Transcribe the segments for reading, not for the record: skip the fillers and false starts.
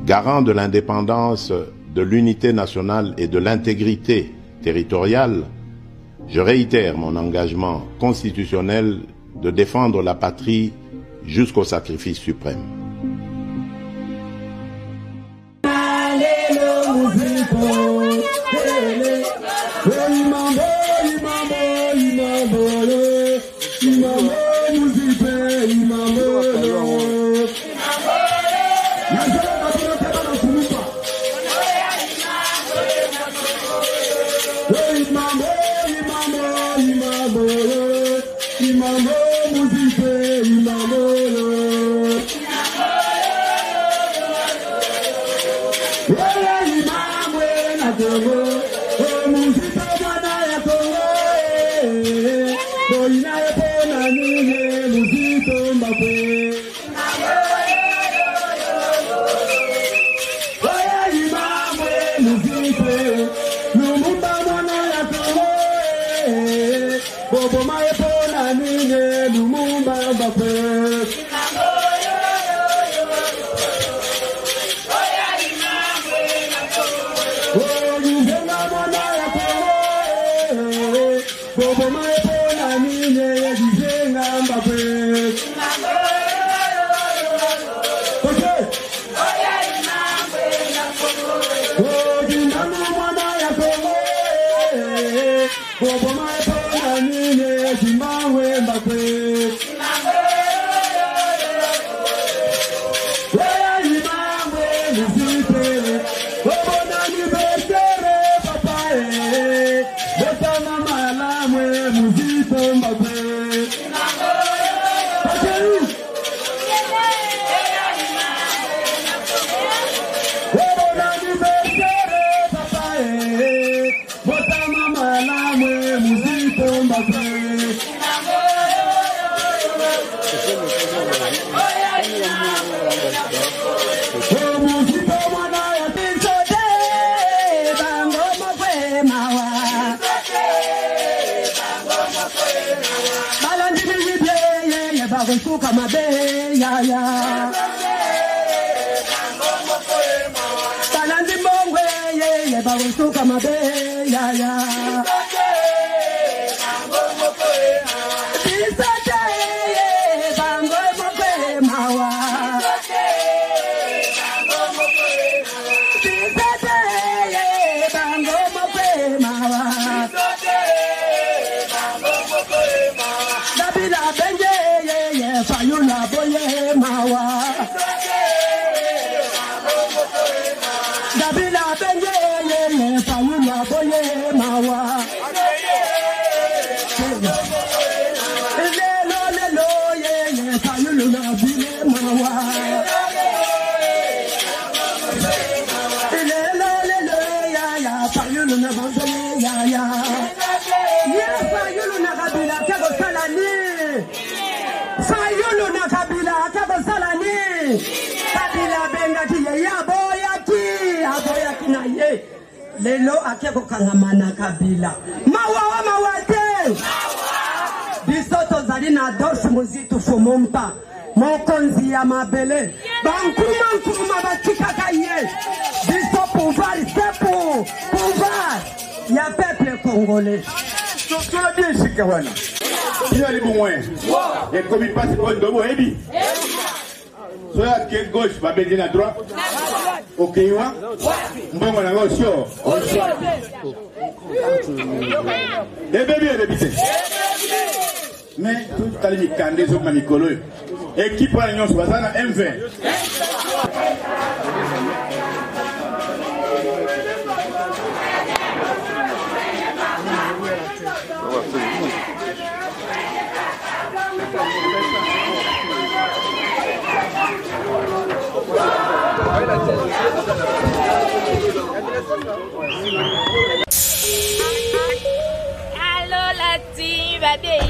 garant de l'indépendance, de l'unité nationale et de l'intégrité territoriale, je réitère mon engagement constitutionnel de défendre la patrie jusqu'au sacrifice suprême. Lelo akeko kangamana Kabila mawa mawate bisoto zali na doshi muzitu fumumpa mokonzi ya mabele bankuruma batikaka ye biso pouvoir c'est pour pouvoir ya peuple congolais Sola bien shikawana Sola libu mwen et comme il passe pour ndobo ebi Sola ke gauche ba bedi na droite Ok, wa? Mbongo na ngosho. Mais tout à l'heure, il y a des mikolo. Équipe à l'Union, c'est un M20. Allo la team, baby,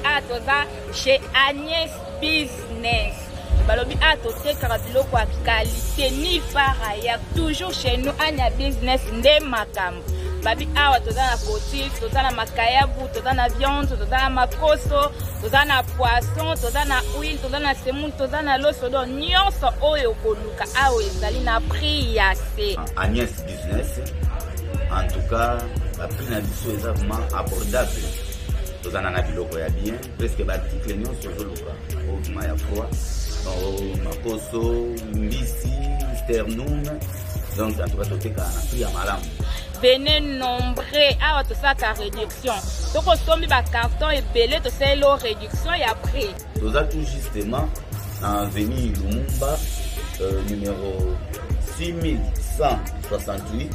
atoza chez Agnès Business. Balobi atote karabilo kwa qualité ni faraya toujours chez nous Agnès Business nde makambo. babi awa toza na cotille, toza na makayabu, toza na viande, toza na makoso, toza na poisson, toza na huile, toza na semoule, toza na loso, donc nyonso oyo koluka awa ezali na prix ya se. Agnès Business, en tout cas, la prix na biso est vraiment abordable. Toza na biloko ya bien, presque l'article nyonso ozoluka. Au ya froid, makoso, mbisi, sternum, donc en tout cas toteka na prix ya malamu. Venez nombreux awa tosaka réduction. Toko sombi ba carton ebele toselo réduction et après. Toza tout justement en avenue Lumumba numéro 6168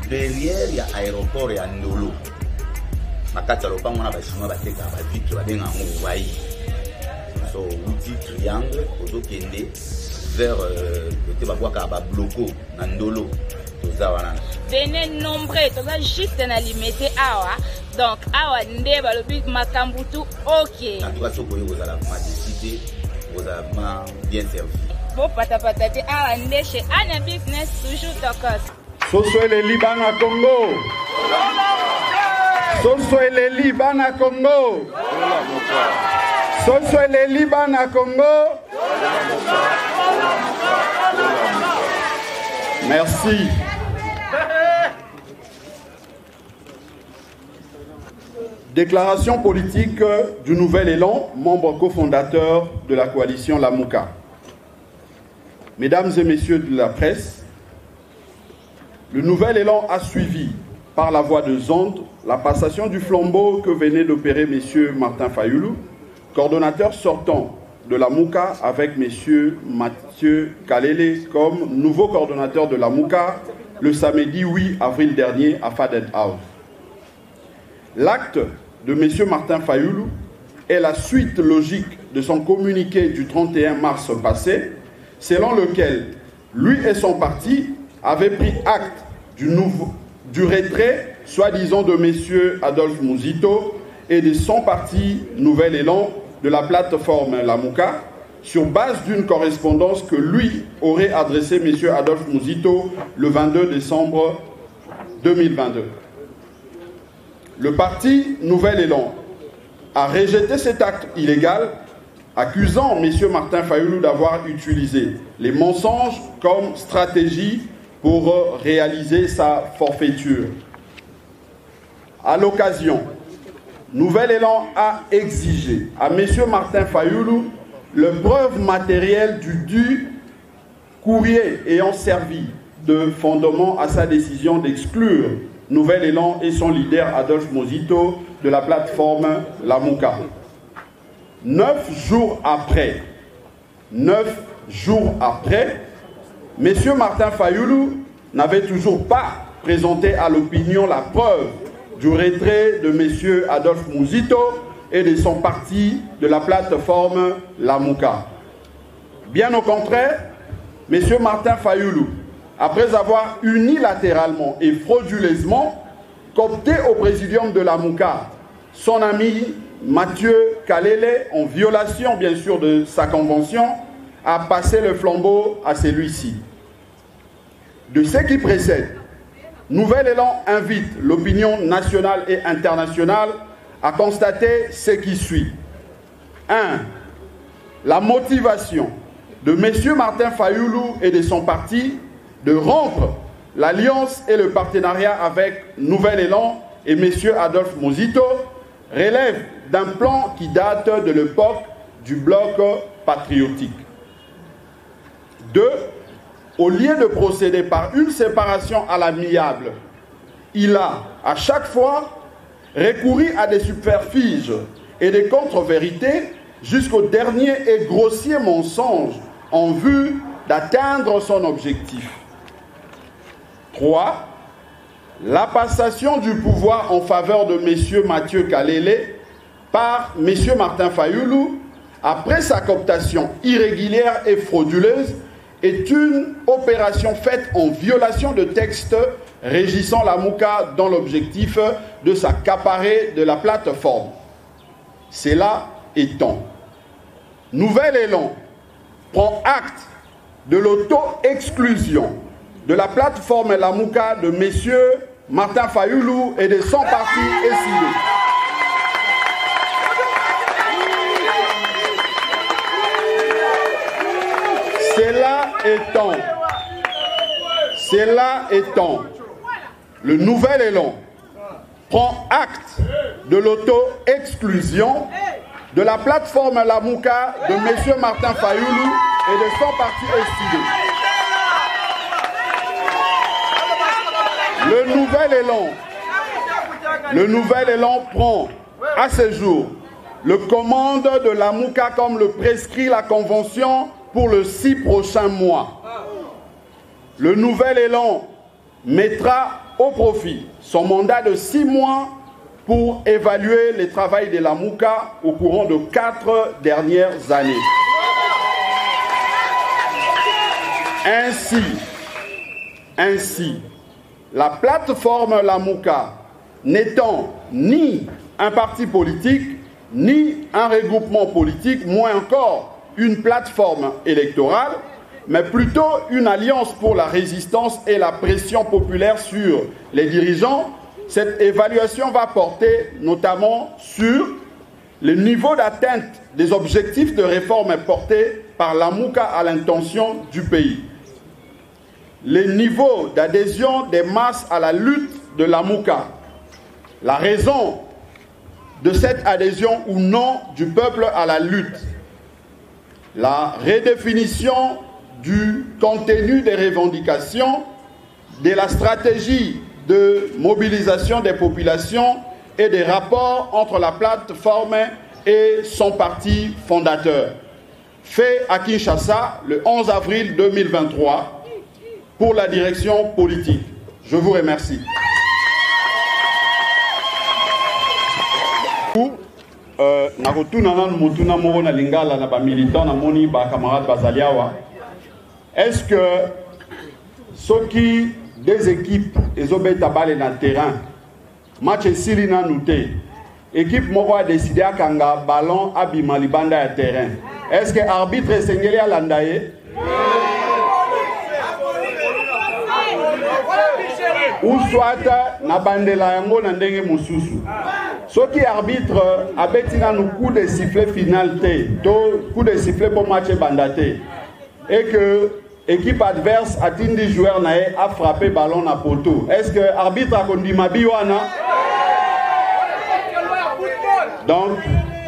derrière ya aéroport ya Ndolo. Makata lopango na ba chinois bateka ba vitre ba benga ngo wai. So outil triangle ozokende vers côté ba kwaka ba bloco na Ndolo. Venez nombreux, toza juste na limité awa. Donc awa nde balobi makambutu ok. En tout cas soko vous allez m'assister, vous allez bien servi. Bon patapata te awa nde chez Anya Business toujours tokos. Soso le Liban à Congo. Soso le Liban à Congo. Soso le Liban à Congo. Merci. Déclaration politique du Nouvel Élan, membre cofondateur de la coalition Lamouka. Mesdames et messieurs de la presse, le Nouvel Élan a suivi par la voie de Zonde la passation du flambeau que venait d'opérer M. Martin Fayoulou, coordonnateur sortant de la Mouka, avec M. Mathieu Kalele comme nouveau coordonnateur de la Mouka le samedi 8 avril dernier à Faden House. L'acte de M. Martin Fayoulou est la suite logique de son communiqué du 31 mars passé, selon lequel lui et son parti avaient pris acte du retrait, soi-disant, de M. Adolphe Mouzito et de son parti Nouvel Élan de la plateforme Lamouka, sur base d'une correspondance que lui aurait adressée M. Adolphe Mouzito le 22 décembre 2022. Le parti Nouvel Élan a rejeté cet acte illégal, accusant M. Martin Fayoulou d'avoir utilisé les mensonges comme stratégie pour réaliser sa forfaiture. À l'occasion, Nouvel Élan a exigé à M. Martin Fayoulou le preuve matérielle du courrier ayant servi de fondement à sa décision d'exclure Nouvel Élan et son leader Adolphe Mouzito de la plateforme Lamouka. 9 jours après, M. Martin Fayoulou n'avait toujours pas présenté à l'opinion la preuve du retrait de M. Adolphe Mouzito et de son parti de la plateforme Lamouka. Bien au contraire, M. Martin Fayoulou, après avoir unilatéralement et frauduleusement coopté au présidium de Lamouka son ami Mathieu Kalele, en violation bien sûr de sa convention, a passé le flambeau à celui-ci. De ce qui précède, Nouvel Élan invite l'opinion nationale et internationale à constater ce qui suit. 1. La motivation de M. Martin Fayoulou et de son parti de rompre l'alliance et le partenariat avec Nouvel Élan et M. Adolphe Mouzito relève d'un plan qui date de l'époque du bloc patriotique. 2. Au lieu de procéder par une séparation à l'amiable, il a à chaque fois recouru à des subterfuges et des contre-vérités jusqu'au dernier et grossier mensonge en vue d'atteindre son objectif. 3. La passation du pouvoir en faveur de M. Mathieu Kalele par M. Martin Fayoulou après sa cooptation irrégulière et frauduleuse est une opération faite en violation de textes régissant la Mouka dans l'objectif de s'accaparer de la plateforme. Cela étant, Nouvel Élan prend acte de l'auto-exclusion de la plateforme Lamouka de M. Martin Fayoulou et de son parti SID. Cela étant, le nouvel élan prend acte de l'auto-exclusion de la plateforme Lamouka de M. Martin Fayoulou et de son parti SID. Le nouvel élan prend à ce jour le commande de Lamouka comme le prescrit la convention pour les 6 prochains mois. Le nouvel élan mettra au profit son mandat de 6 mois pour évaluer le travail de Lamouka au courant de 4 dernières années. Ainsi, la plateforme Lamouka n'étant ni un parti politique, ni un regroupement politique, moins encore une plateforme électorale, mais plutôt une alliance pour la résistance et la pression populaire sur les dirigeants, cette évaluation va porter notamment sur le niveau d'atteinte des objectifs de réforme portés par Lamouka à l'intention du pays, le niveau d'adhésion des masses à la lutte de Lamouka, la raison de cette adhésion ou non du peuple à la lutte, la redéfinition du contenu des revendications, de la stratégie de mobilisation des populations et des rapports entre la plateforme et son parti fondateur. Fait à Kinshasa le 11 avril 2023 pour la direction politique. Je vous remercie. Est-ce que ceux qui des équipes ils ont été dans le terrain match Sirina Nouté équipe Moko a décidé à kanga ballon à Bimalibanda à terrain est-ce que arbitre Sengeli a landaye ou soit na bandela yango na ndenge mususu ceux qui arbitre a betina nous coup de sifflet final to coup de sifflet pour match bandaté et que équipe adverse a tindi joueur nae a frappé ballon na poteau. Est-ce que arbitre a conduit ma biwana? Donc,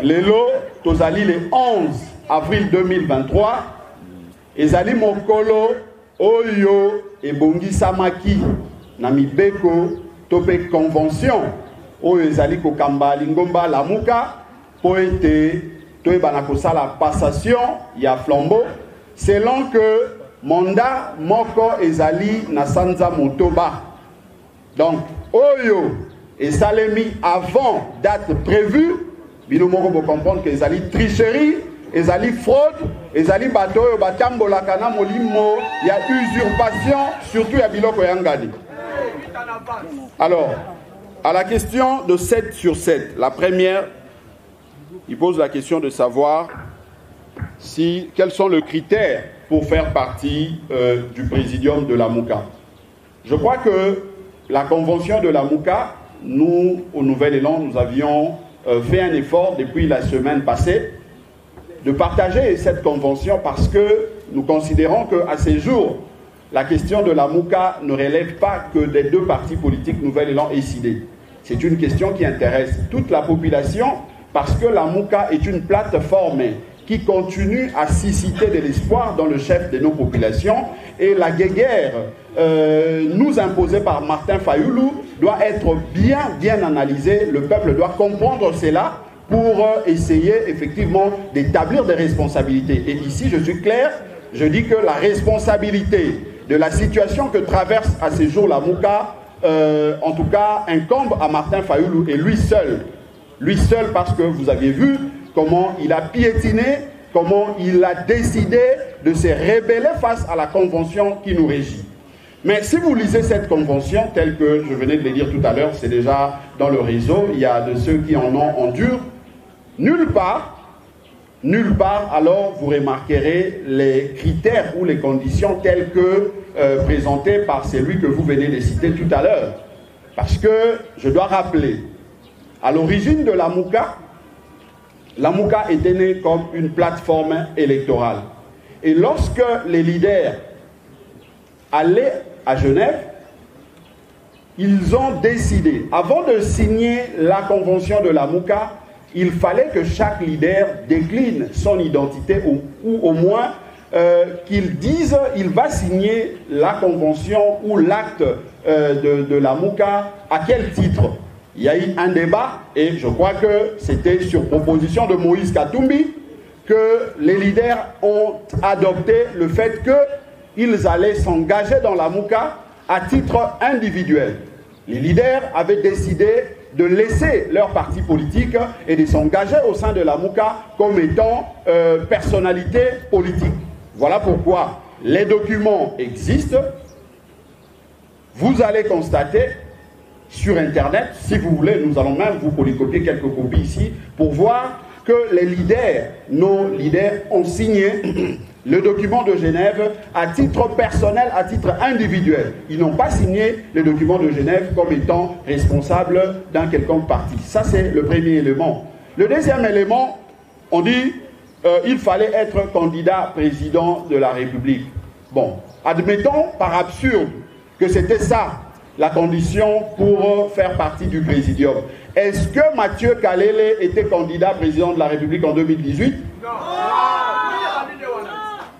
les lots, tozali le 11 avril 2023, ezali mokolo oyo ebongi samaki na mibeko tope convention oyo ezali ko kamba lingomba Lamouka po ete toyebana kosala passation ya flambeau selon que Monda moko ezali na sanza motoba. Donc, oyo esalemi avant date prévue, bino moko bo comprendre que ezali tricherie, ezali fraude, ezali bato oyo batambola kana molimo, il y a usurpation, surtout ya biloko yangadi. Alors, à la question de 7 sur 7, la première, il pose la question de savoir quels sont les critères pour faire partie du présidium de Lamouka. Je crois que la convention de Lamouka, nous, au Nouvel Élan, nous avions fait un effort depuis la semaine passée de partager cette convention parce que nous considérons qu'à ces jours, la question de Lamouka ne relève pas que des 2 partis politiques Nouvel Élan et SID. C'est une question qui intéresse toute la population parce que Lamouka est une plateforme qui continue à susciter de l'espoir dans le chef de nos populations. Et la guéguerre nous imposée par Martin Fayoulou doit être bien analysée. Le peuple doit comprendre cela pour essayer effectivement d'établir des responsabilités. Et ici, je suis clair, je dis que la responsabilité de la situation que traverse à ces jours la Lamouka, en tout cas, incombe à Martin Fayoulou et lui seul. Lui seul parce que vous aviez vu comment il a piétiné, comment il a décidé de se rebeller face à la convention qui nous régit. Mais si vous lisez cette convention, telle que je venais de le dire tout à l'heure, c'est déjà dans le réseau, il y a de ceux qui en ont enduré, nulle part, alors vous remarquerez les critères ou les conditions telles que présentées par celui que vous venez de citer tout à l'heure. Parce que je dois rappeler, à l'origine de la MOUCA était née comme une plateforme électorale. Et lorsque les leaders allaient à Genève, ils ont décidé, avant de signer la convention de la MOUCA, il fallait que chaque leader décline son identité ou au moins qu'il dise il va signer la convention ou l'acte de la MOUCA à quel titre. Il y a eu un débat et je crois que c'était sur proposition de Moïse Katumbi que les leaders ont adopté le fait qu'ils allaient s'engager dans la MOUCA à titre individuel. Les leaders avaient décidé de laisser leur parti politique et de s'engager au sein de la MOUCA comme étant personnalité politique. Voilà pourquoi les documents existent. Vous allez constater sur Internet, si vous voulez, nous allons même vous polycopier quelques copies ici pour voir que les leaders, nos leaders, ont signé le document de Genève à titre personnel, à titre individuel. Ils n'ont pas signé le document de Genève comme étant responsable d'un quelconque parti. Ça, c'est le premier élément. Le deuxième élément, on dit il fallait être candidat président de la République. Bon, admettons par absurde que c'était ça la condition pour faire partie du présidium. Est-ce que Mathieu Kalele était candidat président de la République en 2018? Non.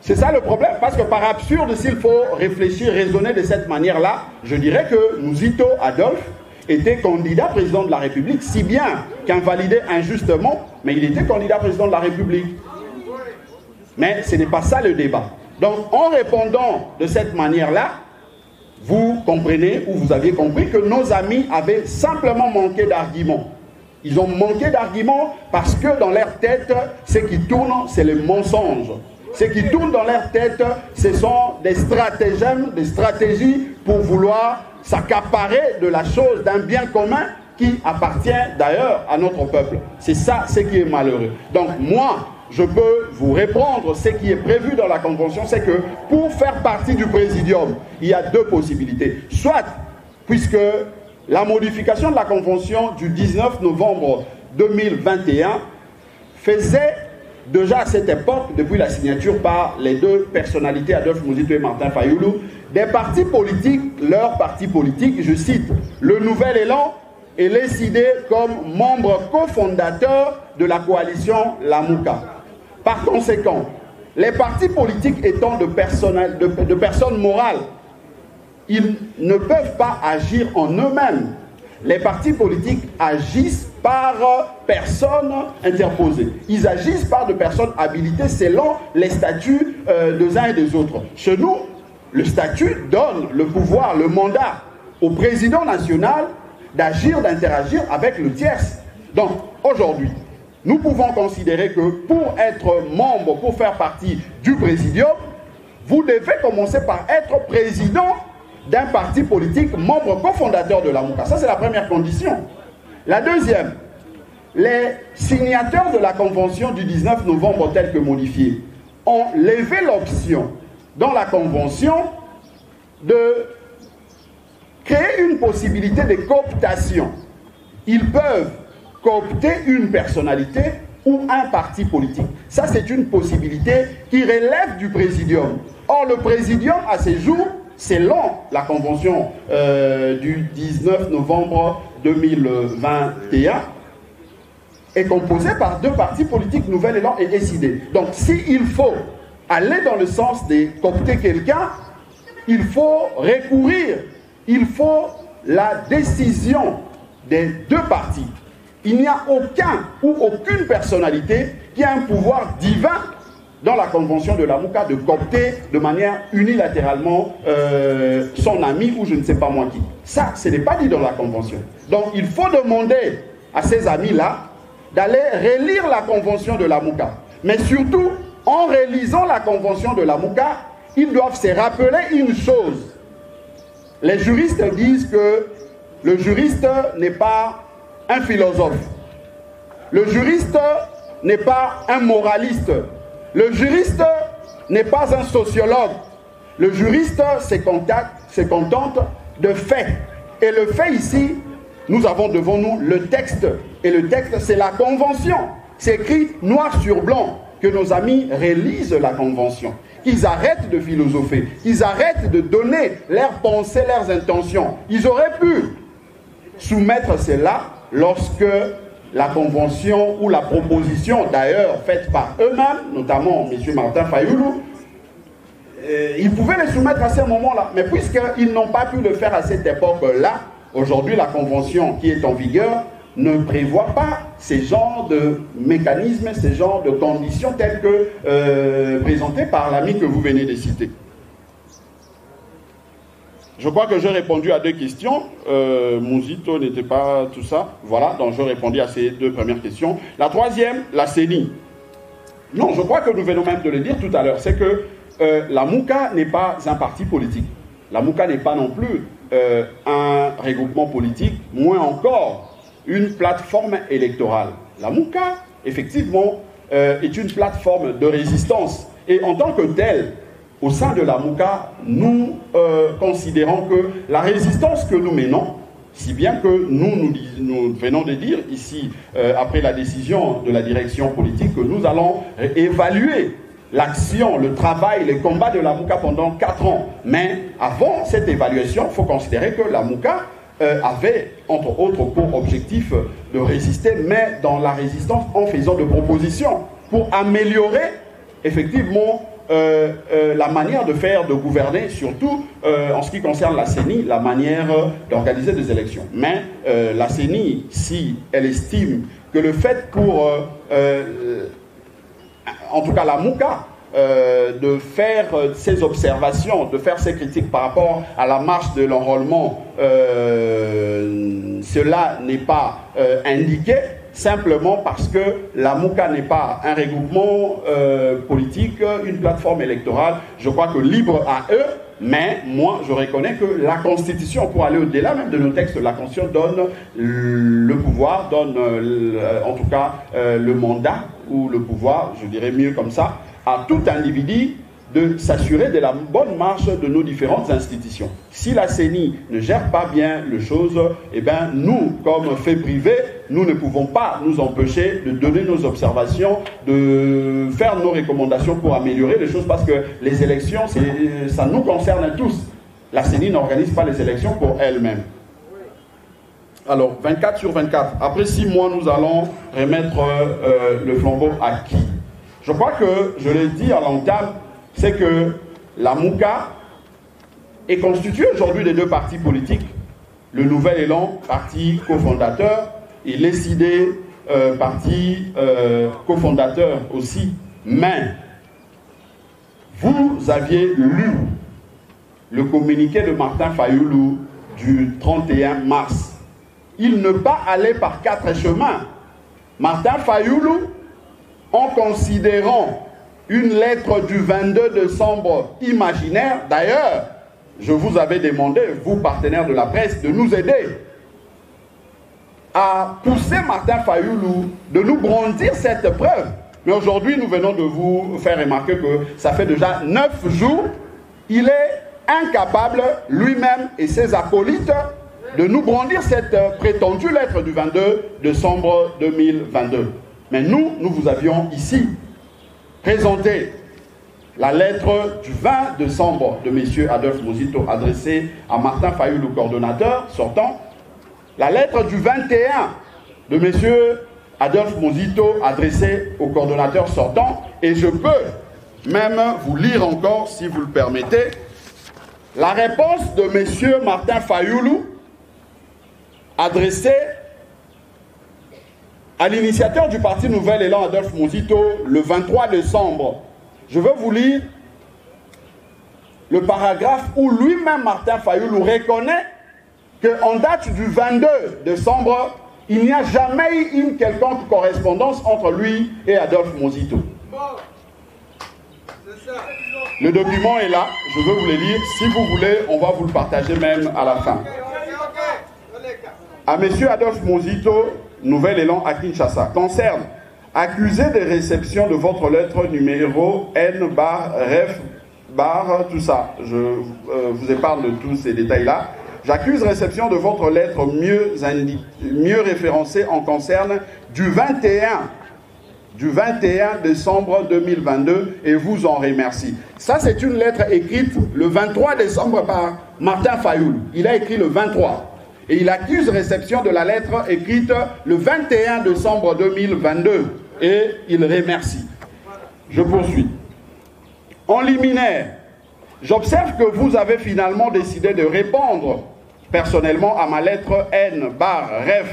C'est ça le problème, parce que par absurde, s'il faut réfléchir, raisonner de cette manière-là, je dirais que Nouzito Adolphe était candidat président de la République, si bien qu'invalidé injustement, mais il était candidat président de la République. Mais ce n'est pas ça le débat. Donc, en répondant de cette manière-là, vous comprenez, ou vous aviez compris, que nos amis avaient simplement manqué d'arguments. Ils ont manqué d'arguments parce que dans leur tête, ce qui tourne, c'est le mensonge. Ce qui tourne dans leur tête, ce sont des stratagèmes, des stratégies pour vouloir s'accaparer de la chose, d'un bien commun qui appartient d'ailleurs à notre peuple. C'est ça ce qui est malheureux. Donc moi, je peux vous répondre, ce qui est prévu dans la convention, c'est que pour faire partie du présidium, il y a deux possibilités. Soit, puisque la modification de la convention du 19 novembre 2021 faisait déjà à cette époque, depuis la signature par les deux personnalités, Adolphe Mouzito et Martin Fayoulou, des partis politiques, leur parti politique, je cite, le Nouvel Élan est décidé comme membre cofondateur de la coalition La MOUCA. Par conséquent, les partis politiques étant de personnes morales, ils ne peuvent pas agir en eux-mêmes. Les partis politiques agissent par personnes interposées. Ils agissent par de personnes habilitées selon les statuts des uns et des autres. Chez nous, le statut donne le pouvoir, le mandat au président national d'agir, d'interagir avec le tierce. Donc, aujourd'hui, nous pouvons considérer que pour être membre, pour faire partie du présidium, vous devez commencer par être président d'un parti politique, membre cofondateur de la MOUCA. Ça, c'est la première condition. La deuxième, les signataires de la convention du 19 novembre telle que modifiée ont levé l'option dans la convention de créer une possibilité de cooptation. Ils peuvent coopter une personnalité ou un parti politique. Ça, c'est une possibilité qui relève du présidium. Or, le présidium, à ces jours, selon la convention du 19 novembre 2021, est composé par deux partis politiques, Nouvel Élan et Décidé. Donc, s'il faut aller dans le sens de coopter quelqu'un, il faut recourir, il faut la décision des deux partis. Il n'y a aucun ou aucune personnalité qui a un pouvoir divin dans la convention de la MOUCA de coopter de manière unilatéralement son ami ou je ne sais pas moi qui. Ça, ce n'est pas dit dans la convention. Donc, il faut demander à ces amis-là d'aller relire la convention de la MOUCA. Mais surtout, en relisant la convention de la MOUCA, ils doivent se rappeler une chose. Les juristes disent que le juriste n'est pas un philosophe. Le juriste n'est pas un moraliste. Le juriste n'est pas un sociologue. Le juriste se contente de faits. Et le fait ici, nous avons devant nous le texte. Et le texte, c'est la convention. C'est écrit noir sur blanc que nos amis réalisent la convention. Qu'ils arrêtent de philosopher, qu'ils arrêtent de donner leurs pensées, leurs intentions. Ils auraient pu soumettre cela lorsque la convention ou la proposition, d'ailleurs faite par eux-mêmes, notamment M. Martin Fayoulou, ils pouvaient les soumettre à ce moment-là. Mais puisqu'ils n'ont pas pu le faire à cette époque-là, aujourd'hui la convention qui est en vigueur ne prévoit pas ces genres de mécanismes, ces genres de conditions telles que présentées par l'ami que vous venez de citer. Je crois que j'ai répondu à deux questions. Mouzito n'était pas tout ça. Voilà, donc j'ai répondu à ces deux premières questions. La troisième, la CENI. Non, je crois que nous venons même de le dire tout à l'heure. C'est que la MOUCA n'est pas un parti politique. La MOUCA n'est pas non plus un regroupement politique, moins encore une plateforme électorale. La MOUCA, effectivement, est une plateforme de résistance. Et en tant que telle, au sein de la MOUCA, nous considérons que la résistance que nous menons, si bien que nous venons de dire ici, après la décision de la direction politique, que nous allons évaluer l'action, le travail, les combats de la MOUCA pendant 4 ans. Mais avant cette évaluation, il faut considérer que la MOUCA avait, entre autres, pour objectif de résister, mais dans la résistance en faisant de propositions pour améliorer effectivement la manière de faire, de gouverner, surtout en ce qui concerne la CENI, la manière d'organiser des élections. Mais la CENI, si elle estime que le fait pour, en tout cas la MOUCA, de faire ses observations, de faire ses critiques par rapport à la marche de l'enrôlement, cela n'est pas indiqué, simplement parce que la MOUCA n'est pas un regroupement politique, une plateforme électorale. Je crois que libre à eux, mais moi je reconnais que la Constitution, pour aller au-delà même de nos textes, la Constitution donne le pouvoir, donne en tout cas le mandat, ou le pouvoir, je dirais mieux comme ça, à tout individu de s'assurer de la bonne marche de nos différentes institutions. Si la CENI ne gère pas bien les choses, eh bien nous, comme fait privé, nous ne pouvons pas nous empêcher de donner nos observations, de faire nos recommandations pour améliorer les choses, parce que les élections, ça nous concerne tous. La CENI n'organise pas les élections pour elle-même. Alors, 24 sur 24. Après 6 mois, nous allons remettre le flambeau à qui? Je crois que, je l'ai dit à l'entame, c'est que la MOUCA est constituée aujourd'hui de 2 partis politiques. Le Nouvel Élan, parti cofondateur, et l'ESID, parti cofondateur aussi. Mais, vous aviez lu le communiqué de Martin Fayoulou du 31 mars. Il ne pas aller par 4 chemins. Martin Fayoulou, en considérant une lettre du 22 décembre imaginaire, d'ailleurs, je vous avais demandé, vous partenaires de la presse, de nous aider à pousser Martin Fayoulou de nous brandir cette preuve. Mais aujourd'hui, nous venons de vous faire remarquer que ça fait déjà 9 jours, il est incapable, lui-même et ses acolytes, de nous brandir cette prétendue lettre du 22 décembre 2022. Mais nous vous avions ici présenté la lettre du 20 décembre de M. Adolphe Mouzito adressée à Martin Fayoulou, coordonnateur sortant. La lettre du 21 de M. Adolphe Mouzito adressée au coordonnateur sortant. Et je peux même vous lire encore, si vous le permettez, la réponse de M. Martin Fayoulou adressée à l'initiateur du parti Nouvel Élan, Adolphe Mouzito, le 23 décembre. Je veux vous lire le paragraphe où lui-même, Martin Fayoulou, reconnaît qu'en date du 22 décembre, il n'y a jamais eu une quelconque correspondance entre lui et Adolphe Mouzito. Le document est là, je veux vous le lire. Si vous voulez, on va vous le partager même à la fin. À M. Adolphe Mouzito, Nouvel Élan à Kinshasa, concerne accusé de réception de votre lettre numéro N/Ref/ tout ça. Je vous épargne de tous ces détails-là. J'accuse réception de votre lettre mieux référencée en concerne du 21 décembre 2022 et vous en remercie. Ça, c'est une lettre écrite le 23 décembre par Martin Fayoul. Il a écrit le 23. Et il accuse réception de la lettre écrite le 21 décembre 2022 et il remercie. Je poursuis. En liminaire, j'observe que vous avez finalement décidé de répondre personnellement à ma lettre N/ref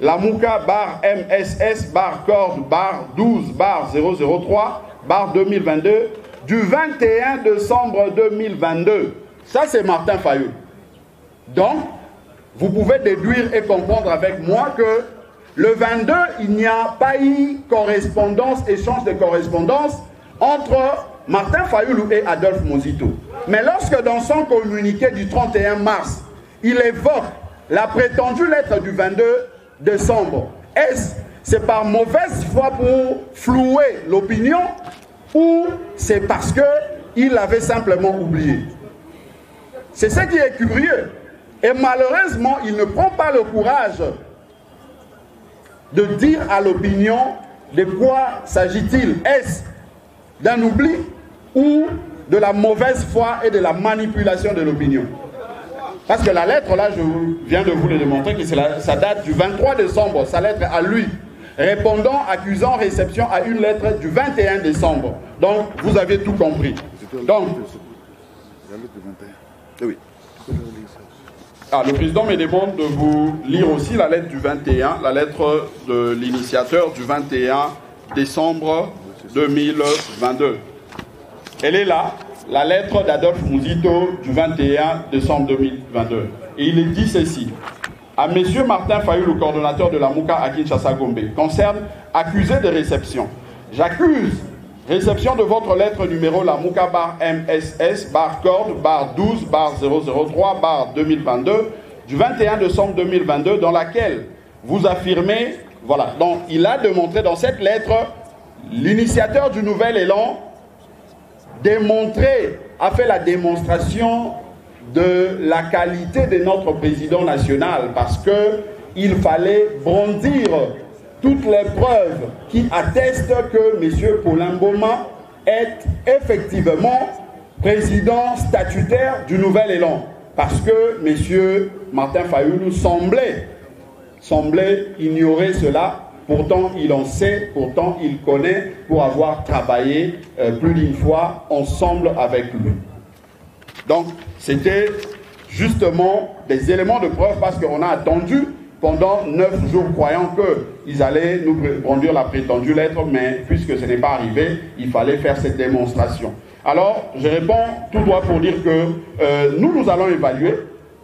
LAMUCA/MSS/CORD/12/003/2022 du 21 décembre 2022. Ça, c'est Martin Fayoul. Donc, vous pouvez déduire et comprendre avec moi que le 22, il n'y a pas eu correspondance, échange de correspondance entre Martin Fayoul et Adolphe Muzito. Mais lorsque dans son communiqué du 31 mars, il évoque la prétendue lettre du 22 décembre, c'est par mauvaise foi pour flouer l'opinion ou c'est parce qu'il l'avait simplement oublié? C'est ce qui est curieux. Et malheureusement, il ne prend pas le courage de dire à l'opinion de quoi s'agit-il. Est-ce d'un oubli ou de la mauvaise foi et de la manipulation de l'opinion? Parce que la lettre, là, je viens de vous le démontrer que ça date du 23 décembre, sa lettre à lui, répondant, accusant réception à une lettre du 21 décembre. Donc, vous avez tout compris. Donc, le président me demande de vous lire aussi la lettre du 21, la lettre de l'initiateur du 21 décembre 2022. Elle est là, la lettre d'Adolphe Muzito du 21 décembre 2022. Et il dit ceci. À M. Martin Fayoul, le coordonnateur de la MUCA à Kinshasa-Gombe, concerne accusé de réception. J'accuse réception de votre lettre numéro la MUCA/MSS/CORD/12/003/2022 du 21 décembre 2022 dans laquelle vous affirmez, voilà, donc il a démontré dans cette lettre, l'initiateur du nouvel élan a fait la démonstration de la qualité de notre président national parce qu'il fallait brandir toutes les preuves qui attestent que M. Paulin Mboma est effectivement président statutaire du nouvel élan. Parce que M. Martin Fayoul semblait ignorer cela. Pourtant, il en sait, pourtant, il connaît pour avoir travaillé plus d'une fois ensemble avec lui. Donc, c'était justement des éléments de preuve parce qu'on a attendu pendant 9 jours, croyant qu'ils allaient nous brandir la prétendue lettre, mais puisque ce n'est pas arrivé, il fallait faire cette démonstration. Alors, je réponds tout droit pour dire que nous allons évaluer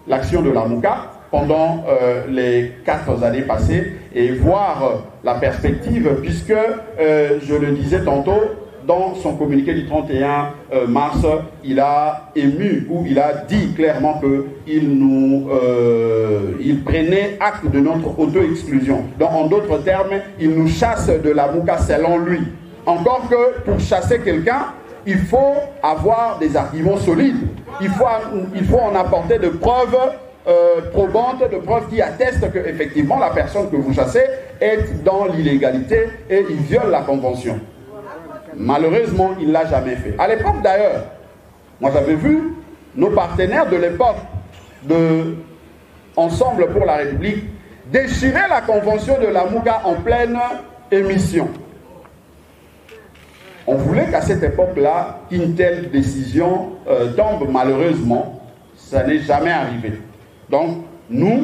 l'action de la MUCA pendant les 4 années passées et voir la perspective, puisque, je le disais tantôt, dans son communiqué du 31 mars, il a ému ou il a dit clairement qu'il prenait acte de notre auto-exclusion. Donc, en d'autres termes, il nous chasse de la MUCA selon lui. Encore que pour chasser quelqu'un, il faut avoir des arguments solides. Il faut en apporter de preuves probantes, de preuves qui attestent qu'effectivement la personne que vous chassez est dans l'illégalité et il viole la convention. Malheureusement, il ne l'a jamais fait. À l'époque d'ailleurs, moi j'avais vu nos partenaires de l'époque de Ensemble pour la République déchirer la convention de la MUCA en pleine émission. On voulait qu'à cette époque-là, une telle décision tombe malheureusement. Ça n'est jamais arrivé. Donc, nous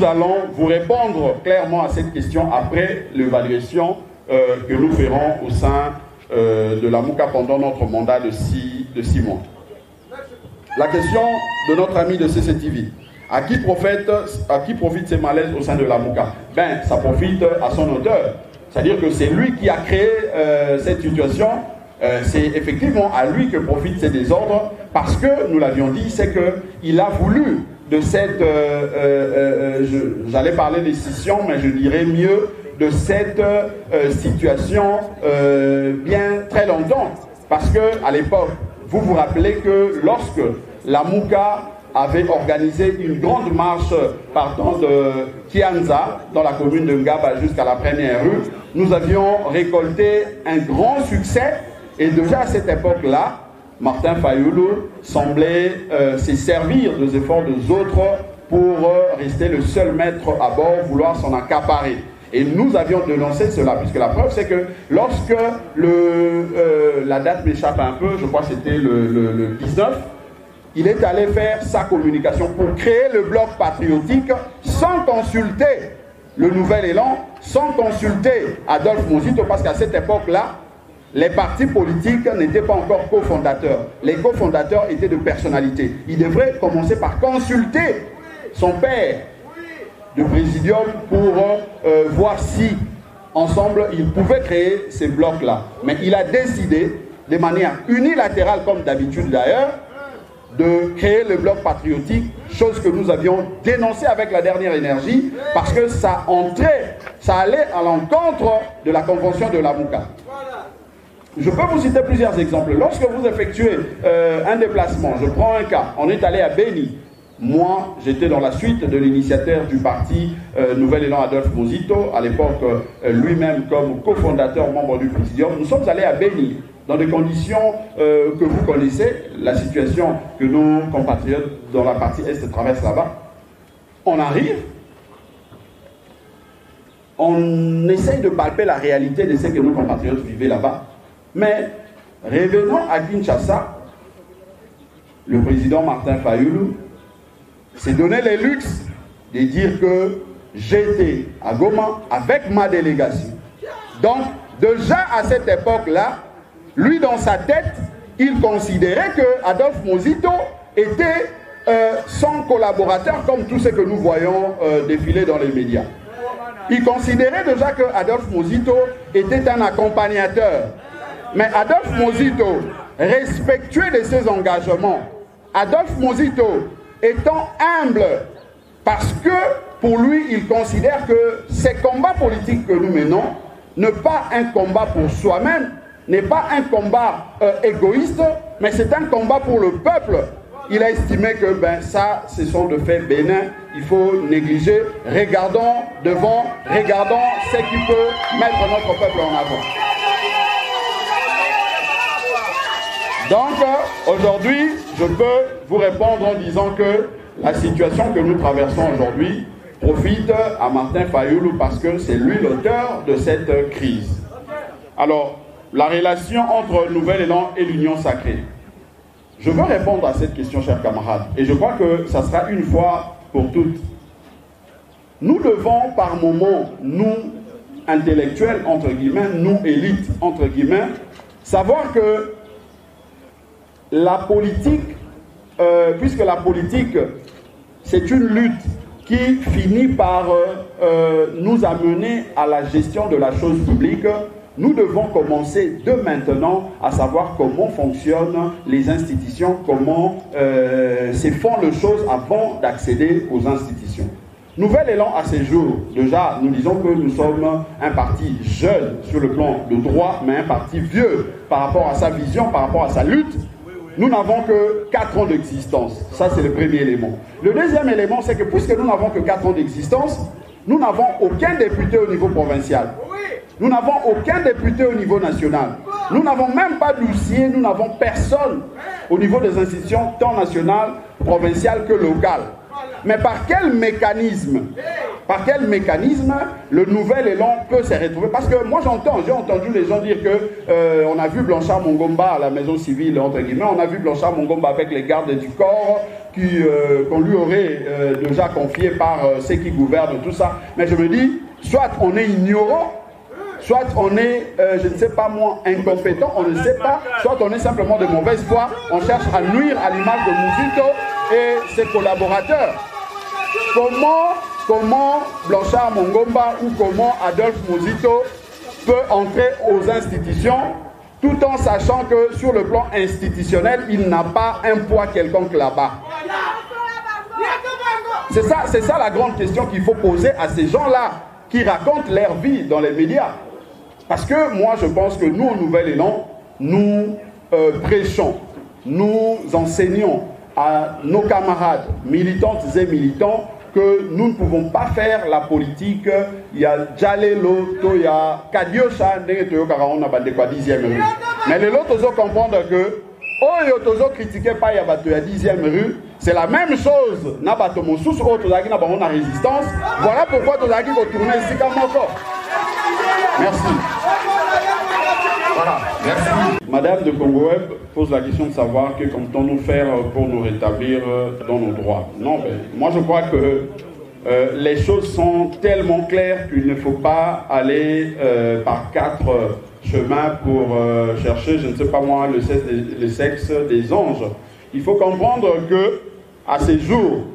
allons vous répondre clairement à cette question après l'évaluation que nous ferons au sein de la MUCA pendant notre mandat de 6 mois. La question de notre ami de CCTV. À qui profitent ces malaises au sein de la MUCA? Ben, ça profite à son auteur. C'est-à-dire que c'est lui qui a créé cette situation. C'est effectivement à lui que profitent ces désordres parce que, nous l'avions dit, c'est qu'il a voulu de cette, j'allais parler de scission, mais je dirais mieux, de cette situation bien très longtemps. Parce qu'à l'époque, vous vous rappelez que lorsque la MUCA avait organisé une grande marche partant de Kianza, dans la commune de Ngaba, jusqu'à la première rue. Nous avions récolté un grand succès et déjà à cette époque-là, Martin Fayulu semblait se servir des efforts des autres pour rester le seul maître à bord, vouloir s'en accaparer. Et nous avions dénoncé cela, puisque la preuve c'est que lorsque la date m'échappe un peu, je crois que c'était le 19, il est allé faire sa communication pour créer le bloc patriotique sans consulter le Nouvel Élan, sans consulter Adolphe Muzito, parce qu'à cette époque-là, les partis politiques n'étaient pas encore cofondateurs. Les cofondateurs étaient de personnalités. Il devrait commencer par consulter son père de présidium pour voir si, ensemble, ils pouvaient créer ces blocs-là. Mais il a décidé, de manière unilatérale, comme d'habitude d'ailleurs, de créer le bloc patriotique, chose que nous avions dénoncée avec la dernière énergie, parce que ça entrait, ça allait à l'encontre de la convention de la Mouka. Je peux vous citer plusieurs exemples. Lorsque vous effectuez un déplacement, je prends un cas, on est allé à Béni. Moi, j'étais dans la suite de l'initiateur du parti Nouvel Élan Adolphe Muzito, à l'époque lui-même comme cofondateur, membre du présidium. Nous sommes allés à Béni, dans des conditions que vous connaissez, la situation que nos compatriotes dans la partie Est traversent là-bas. On arrive, on essaye de palper la réalité de ce que nos compatriotes vivaient là-bas, mais revenons à Kinshasa, le président Martin Fayulu s'est donné le luxe de dire que j'étais à Goma avec ma délégation. Donc, déjà à cette époque-là, lui dans sa tête, il considérait que Adolphe Muzito était son collaborateur, comme tout ce que nous voyons défiler dans les médias. Il considérait déjà que Adolphe Muzito était un accompagnateur. Mais Adolphe Muzito, respectueux de ses engagements, Adolphe Muzito étant humble, parce que pour lui, il considère que ces combats politiques que nous menons n'est pas un combat pour soi-même, n'est pas un combat égoïste, mais c'est un combat pour le peuple. Il a estimé que ça, ce sont de faits bénins, il faut négliger. Regardons devant, regardons ce qui peut mettre notre peuple en avant. Donc, aujourd'hui, je peux vous répondre en disant que la situation que nous traversons aujourd'hui profite à Martin Fayulu parce que c'est lui l'auteur de cette crise. Alors, la relation entre Nouvel Élan et l'Union Sacrée. Je veux répondre à cette question, chers camarades, et je crois que ça sera une fois pour toutes. Nous devons, par moments, nous, intellectuels, entre guillemets, nous, élites, entre guillemets, savoir que la politique, puisque la politique, c'est une lutte qui finit par nous amener à la gestion de la chose publique, nous devons commencer de maintenant à savoir comment fonctionnent les institutions, comment se font les choses avant d'accéder aux institutions. Nouvel Élan à ces jours, déjà nous disons que nous sommes un parti jeune sur le plan de droit, mais un parti vieux par rapport à sa vision, par rapport à sa lutte. Nous n'avons que 4 ans d'existence. Ça, c'est le premier élément. Le deuxième élément, c'est que puisque nous n'avons que 4 ans d'existence, nous n'avons aucun député au niveau provincial. Nous n'avons aucun député au niveau national. Nous n'avons même pas d'huissier, nous n'avons personne au niveau des institutions, tant nationales, provinciales que locales. Mais par quel mécanisme le Nouvel Élan peut se retrouver? Parce que moi j'ai entendu les gens dire que on a vu Blanchard Mongomba à la maison civile, entre guillemets, on a vu Blanchard Mongomba avec les gardes du corps qu'on lui aurait déjà confié par ceux qui gouvernent, tout ça. Mais je me dis, soit on est ignorant, soit on est, je ne sais pas moi, incompétent, on ne sait pas, soit on est simplement de mauvaise foi, on cherche à nuire à l'image de Muzito et ses collaborateurs. Comment Blanchard Mongomba ou comment Adolphe Muzito peut entrer aux institutions tout en sachant que sur le plan institutionnel, il n'a pas un poids quelconque là-bas. C'est ça la grande question qu'il faut poser à ces gens-là qui racontent leur vie dans les médias. Parce que moi, je pense que nous, au Nouvel Élan, nous prêchons, nous enseignons à nos camarades militantes et militants que nous ne pouvons pas faire la politique. Il y a Djalelo, il y a Kadiocha, on a 10e rue. Mais les autres ont comprendre que Oyo critiqué pas il y a 10e rue, c'est la même chose. Na bato mosusu autres qui na bango na résistance. Voilà pourquoi tu as dit de tourner ici comme encore. Merci. Voilà, merci. Madame de Congo Web pose la question de savoir que comptons-nous faire pour nous rétablir dans nos droits. Non, mais moi je crois que les choses sont tellement claires qu'il ne faut pas aller par 4 chemins pour chercher, je ne sais pas moi, le sexe des anges. Il faut comprendre que à ces jours,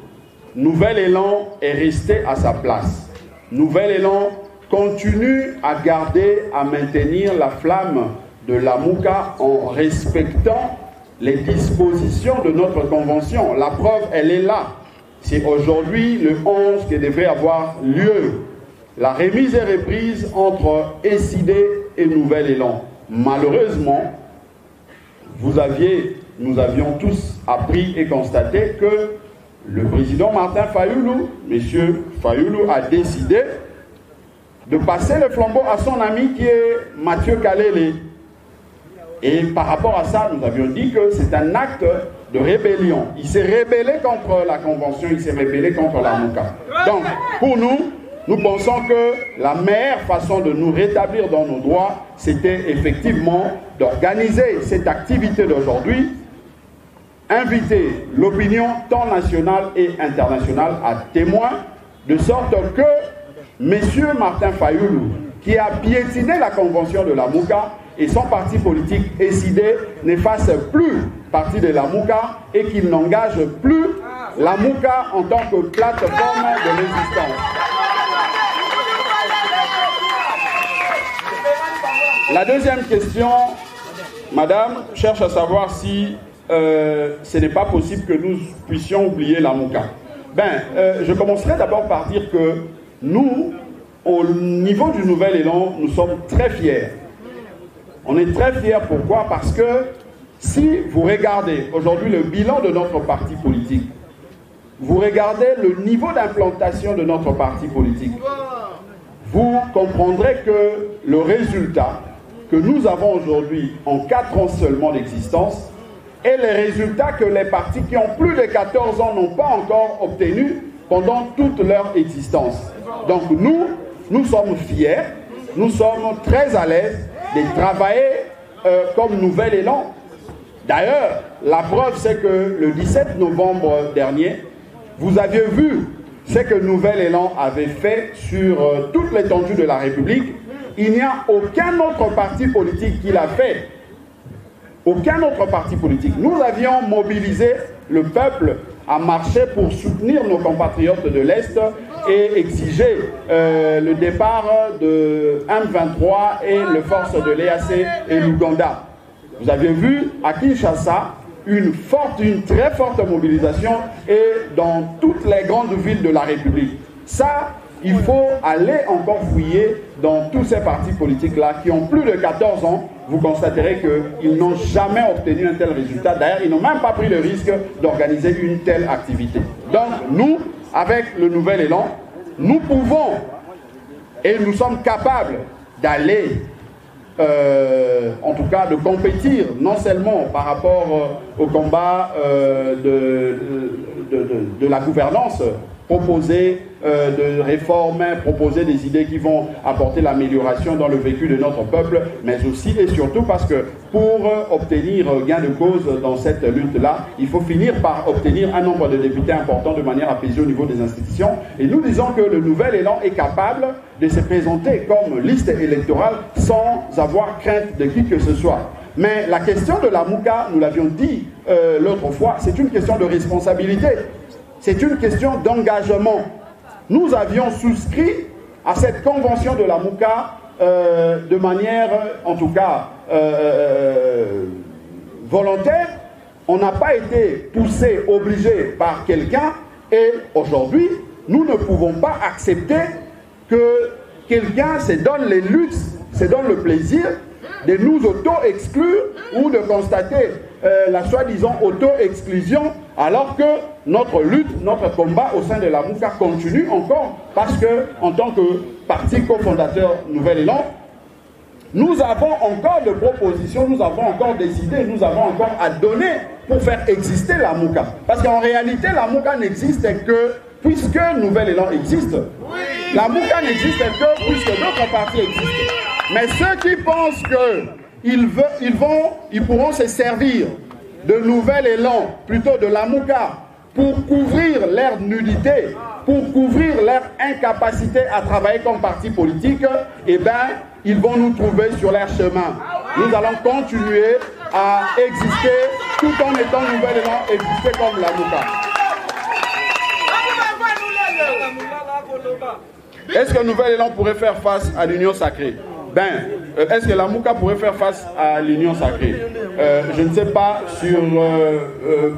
Nouvel Élan est resté à sa place. Nouvel Élan continue à garder, à maintenir la flamme de la Mouka en respectant les dispositions de notre convention. La preuve, elle est là. C'est aujourd'hui le 11 qui devrait avoir lieu. La remise et reprise entre SID et Nouvel Élan. Malheureusement, nous avions tous appris et constaté que le président Martin Fayoulou, monsieur Fayoulou, a décidé de passer le flambeau à son ami qui est Mathieu Kalele. Et par rapport à ça, nous avions dit que c'est un acte de rébellion. Il s'est rébellé contre la convention, il s'est rébellé contre la Mouka. Donc, pour nous, nous pensons que la meilleure façon de nous rétablir dans nos droits, c'était effectivement d'organiser cette activité d'aujourd'hui, inviter l'opinion tant nationale et internationale à témoin, de sorte que M. Martin Fayoulou, qui a piétiné la convention de la Mouka, et son parti politique SID ne fasse plus partie de la Mouka et qu'il n'engage plus la Mouka en tant que plateforme de résistance. La deuxième question, madame, cherche à savoir si ce n'est pas possible que nous puissions oublier la Mouka. Je commencerai d'abord par dire que nous, au niveau du Nouvel Élan, nous sommes très fiers. On est très fiers, pourquoi? Parce que si vous regardez aujourd'hui le bilan de notre parti politique, vous regardez le niveau d'implantation de notre parti politique, vous comprendrez que le résultat que nous avons aujourd'hui en 4 ans seulement d'existence est le résultat que les partis qui ont plus de 14 ans n'ont pas encore obtenu pendant toute leur existence. Donc nous sommes fiers, nous sommes très à l'aise de travailler comme Nouvel Élan. D'ailleurs, la preuve c'est que le 17 novembre dernier, vous aviez vu ce que Nouvel Élan avait fait sur toute l'étendue de la République. Il n'y a aucun autre parti politique qui l'a fait. Aucun autre parti politique. Nous avions mobilisé le peuple à marcher pour soutenir nos compatriotes de l'Est et exiger le départ de M23 et les forces de l'EAC et l'Ouganda. Vous avez vu à Kinshasa une très forte mobilisation et dans toutes les grandes villes de la République. Ça, il faut aller encore fouiller dans tous ces partis politiques-là qui ont plus de 14 ans. Vous constaterez qu'ils n'ont jamais obtenu un tel résultat. D'ailleurs, ils n'ont même pas pris le risque d'organiser une telle activité. Donc, nous, avec le Nouvel Élan, nous pouvons et nous sommes capables d'aller, en tout cas de compétir, non seulement par rapport au combat de la gouvernance, proposer de réformes, proposer des idées qui vont apporter l'amélioration dans le vécu de notre peuple, mais aussi et surtout parce que pour obtenir gain de cause dans cette lutte-là, il faut finir par obtenir un nombre de députés important de manière apaisée au niveau des institutions. Et nous disons que le Nouvel Élan est capable de se présenter comme liste électorale sans avoir crainte de qui que ce soit. Mais la question de la Mouka, nous l'avions dit l'autre fois, c'est une question de responsabilité. C'est une question d'engagement. Nous avions souscrit à cette convention de la Mouka de manière, en tout cas, volontaire. On n'a pas été poussé, obligé par quelqu'un. Et aujourd'hui, nous ne pouvons pas accepter que quelqu'un se donne les luttes, se donne le plaisir de nous auto-exclure ou de constater la soi-disant auto-exclusion Alors que notre lutte, notre combat au sein de la Mouka continue encore parce que, en tant que parti cofondateur Nouvel Élan, nous avons encore de propositions, nous avons encore des idées, nous avons encore à donner pour faire exister la Mouka. Parce qu'en réalité, la Mouka n'existe que puisque Nouvel Élan existe. Oui. La Mouka n'existe que puisque d'autres partis existent. Mais ceux qui pensent qu'ils pourront se servir de Nouvel Élan, plutôt de la Mouka, pour couvrir leur nudité, pour couvrir leur incapacité à travailler comme parti politique, eh bien, ils vont nous trouver sur leur chemin. Nous allons continuer à exister tout en étant Nouvel Élan, exister comme la Mouka. Est-ce que Nouvel Élan pourrait faire face à l'Union sacrée? Est-ce que la Mouka pourrait faire face à l'Union sacrée? Je ne sais pas sur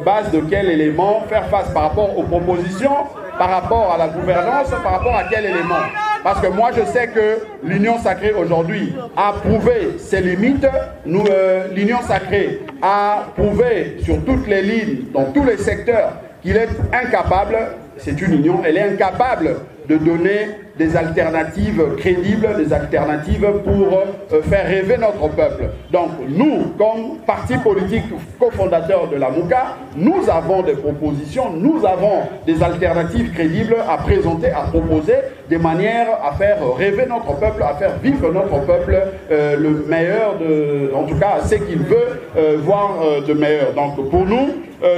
base de quel élément faire face par rapport aux propositions, par rapport à la gouvernance, par rapport à quel élément. Parce que moi je sais que l'Union sacrée aujourd'hui a prouvé ses limites. L'Union sacrée a prouvé sur toutes les lignes, dans tous les secteurs, qu'il est incapable, c'est une union, elle est incapable de donner des alternatives crédibles, des alternatives pour faire rêver notre peuple. Donc nous, comme parti politique cofondateur de la Mouka, nous avons des propositions, nous avons des alternatives crédibles à présenter, à proposer, des manières à faire rêver notre peuple, à faire vivre notre peuple le meilleur, en tout cas ce qu'il veut voir de meilleur. Donc pour nous,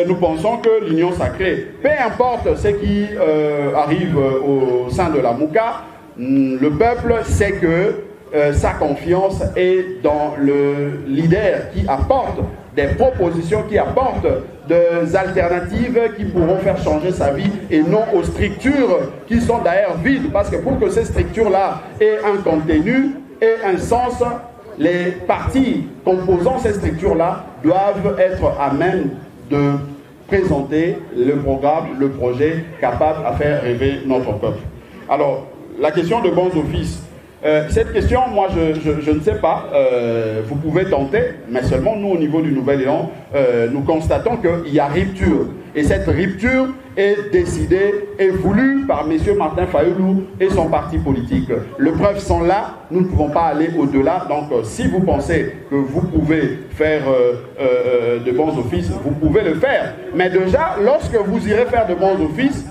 nous pensons que l'union sacrée, peu importe ce qui arrive au sein de la Mouka, le peuple sait que sa confiance est dans le leader qui apporte des propositions, qui apporte des alternatives qui pourront faire changer sa vie et non aux structures qui sont d'ailleurs vides. Parce que pour que ces structures-là aient un contenu et un sens, les partis composant ces structures-là doivent être à même de présenter le programme, le projet capable à faire rêver notre peuple. Alors, la question de bons offices. Cette question, moi, je ne sais pas. Vous pouvez tenter, mais seulement nous, au niveau du Nouvel Élan, nous constatons qu'il y a rupture. Et cette rupture est décidée et voulue par M. Martin Fayoulou et son parti politique. Les preuves sont là, nous ne pouvons pas aller au-delà. Donc, si vous pensez que vous pouvez faire de bons offices, vous pouvez le faire. Mais déjà, lorsque vous irez faire de bons offices,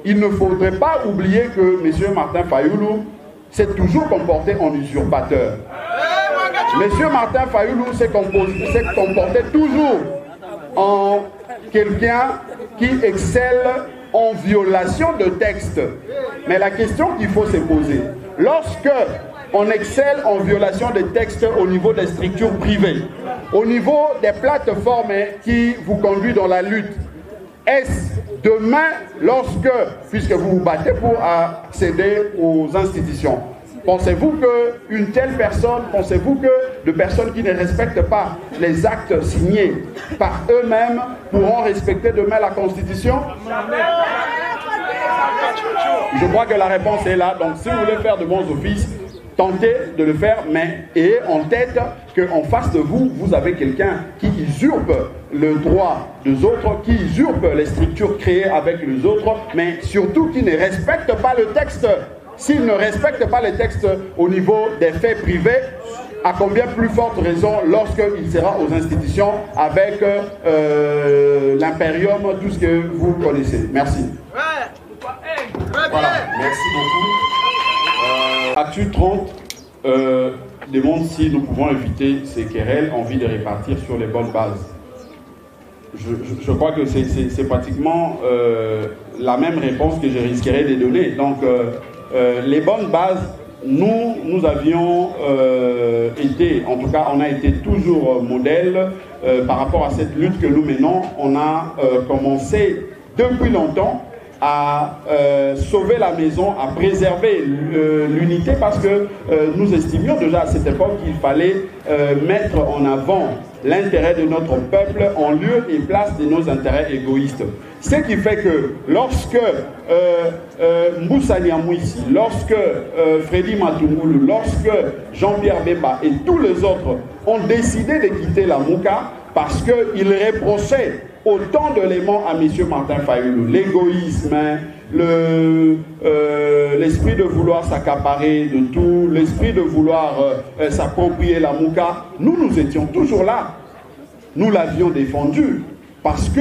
il ne faudrait pas oublier que M. Martin Fayoulou s'est toujours comporté en usurpateur. M. Martin Fayoulou s'est comporté toujours en quelqu'un qui excelle en violation de texte. Mais la question qu'il faut se poser, lorsque on excelle en violation des textes au niveau des structures privées, au niveau des plateformes qui vous conduisent dans la lutte, est-ce demain, lorsque, puisque vous vous battez pour accéder aux institutions, pensez-vous qu'une telle personne, pensez-vous que de personnes qui ne respectent pas les actes signés par eux-mêmes pourront respecter demain la Constitution? Je crois que la réponse est là. Donc si vous voulez faire de bons offices, tentez de le faire, mais ayez en tête qu'en face de vous, vous avez quelqu'un qui usurpe le droit des autres, qui usurpe les structures créées avec les autres, mais surtout qui ne respecte pas le texte. S'il ne respecte pas les textes au niveau des faits privés, à combien plus forte raison lorsqu'il sera aux institutions avec l'impérium, tout ce que vous connaissez. Merci. Voilà, merci beaucoup. Actu 30 demande si nous pouvons éviter ces querelles en vue de répartir sur les bonnes bases. Je crois que c'est pratiquement la même réponse que je risquerais de donner. Donc, les bonnes bases, nous avions été, en tout cas, on a été toujours modèle par rapport à cette lutte que nous menons. On a commencé depuis longtemps à sauver la maison, à préserver l'unité parce que nous estimions déjà à cette époque qu'il fallait mettre en avant l'intérêt de notre peuple en lieu et place de nos intérêts égoïstes. Ce qui fait que lorsque Moussa Niamouissi, lorsque Freddy Matoumoulou, lorsque Jean-Pierre Bemba et tous les autres ont décidé de quitter la Mouka parce qu'ils reprochaient autant d'éléments à M. Martin Fayulu. L'égoïsme, l'esprit de vouloir s'accaparer de tout, l'esprit de vouloir s'approprier la Mouka. Nous étions toujours là. Nous l'avions défendu parce que,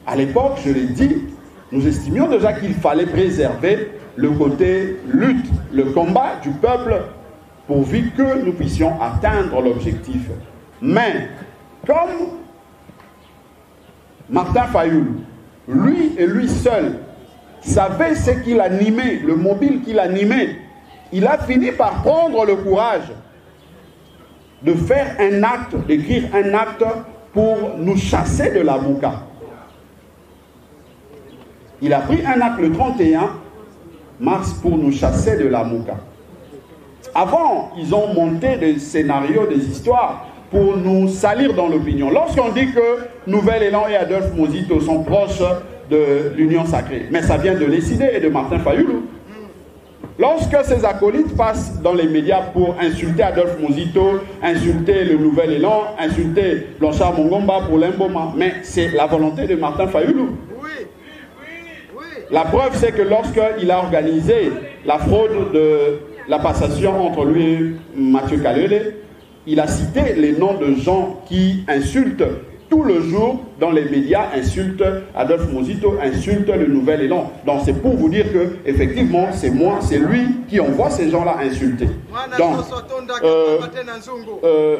à l'époque, je l'ai dit, nous estimions déjà qu'il fallait préserver le côté lutte, le combat du peuple, pourvu que nous puissions atteindre l'objectif. Mais, comme Martin Fayulu, lui et lui seul, savait ce qu'il animait, le mobile qu'il animait, il a fini par prendre le courage de faire un acte, d'écrire un acte pour nous chasser de la Mouka. Il a pris un acte le 31 mars pour nous chasser de la Mouka. Avant, ils ont monté des scénarios, des histoires pour nous salir dans l'opinion. Lorsqu'on dit que Nouvel Élan et Adolphe Mozito sont proches de l'Union Sacrée, mais ça vient de Lessidé et de Martin Fayulu. Lorsque ces acolytes passent dans les médias pour insulter Adolphe Mozito, insulter le Nouvel Élan, insulter Blanchard Mongomba pour l'Imboma, mais c'est la volonté de Martin Fayulu. La preuve, c'est que lorsqu'il a organisé la fraude de la passation entre lui et Mathieu Kalele, il a cité les noms de gens qui insultent tout le jour dans les médias, insultent Adolphe Mozito, insultent le Nouvel Élan. Donc c'est pour vous dire que effectivement c'est moi, c'est lui qui envoie ces gens-là insulter. Donc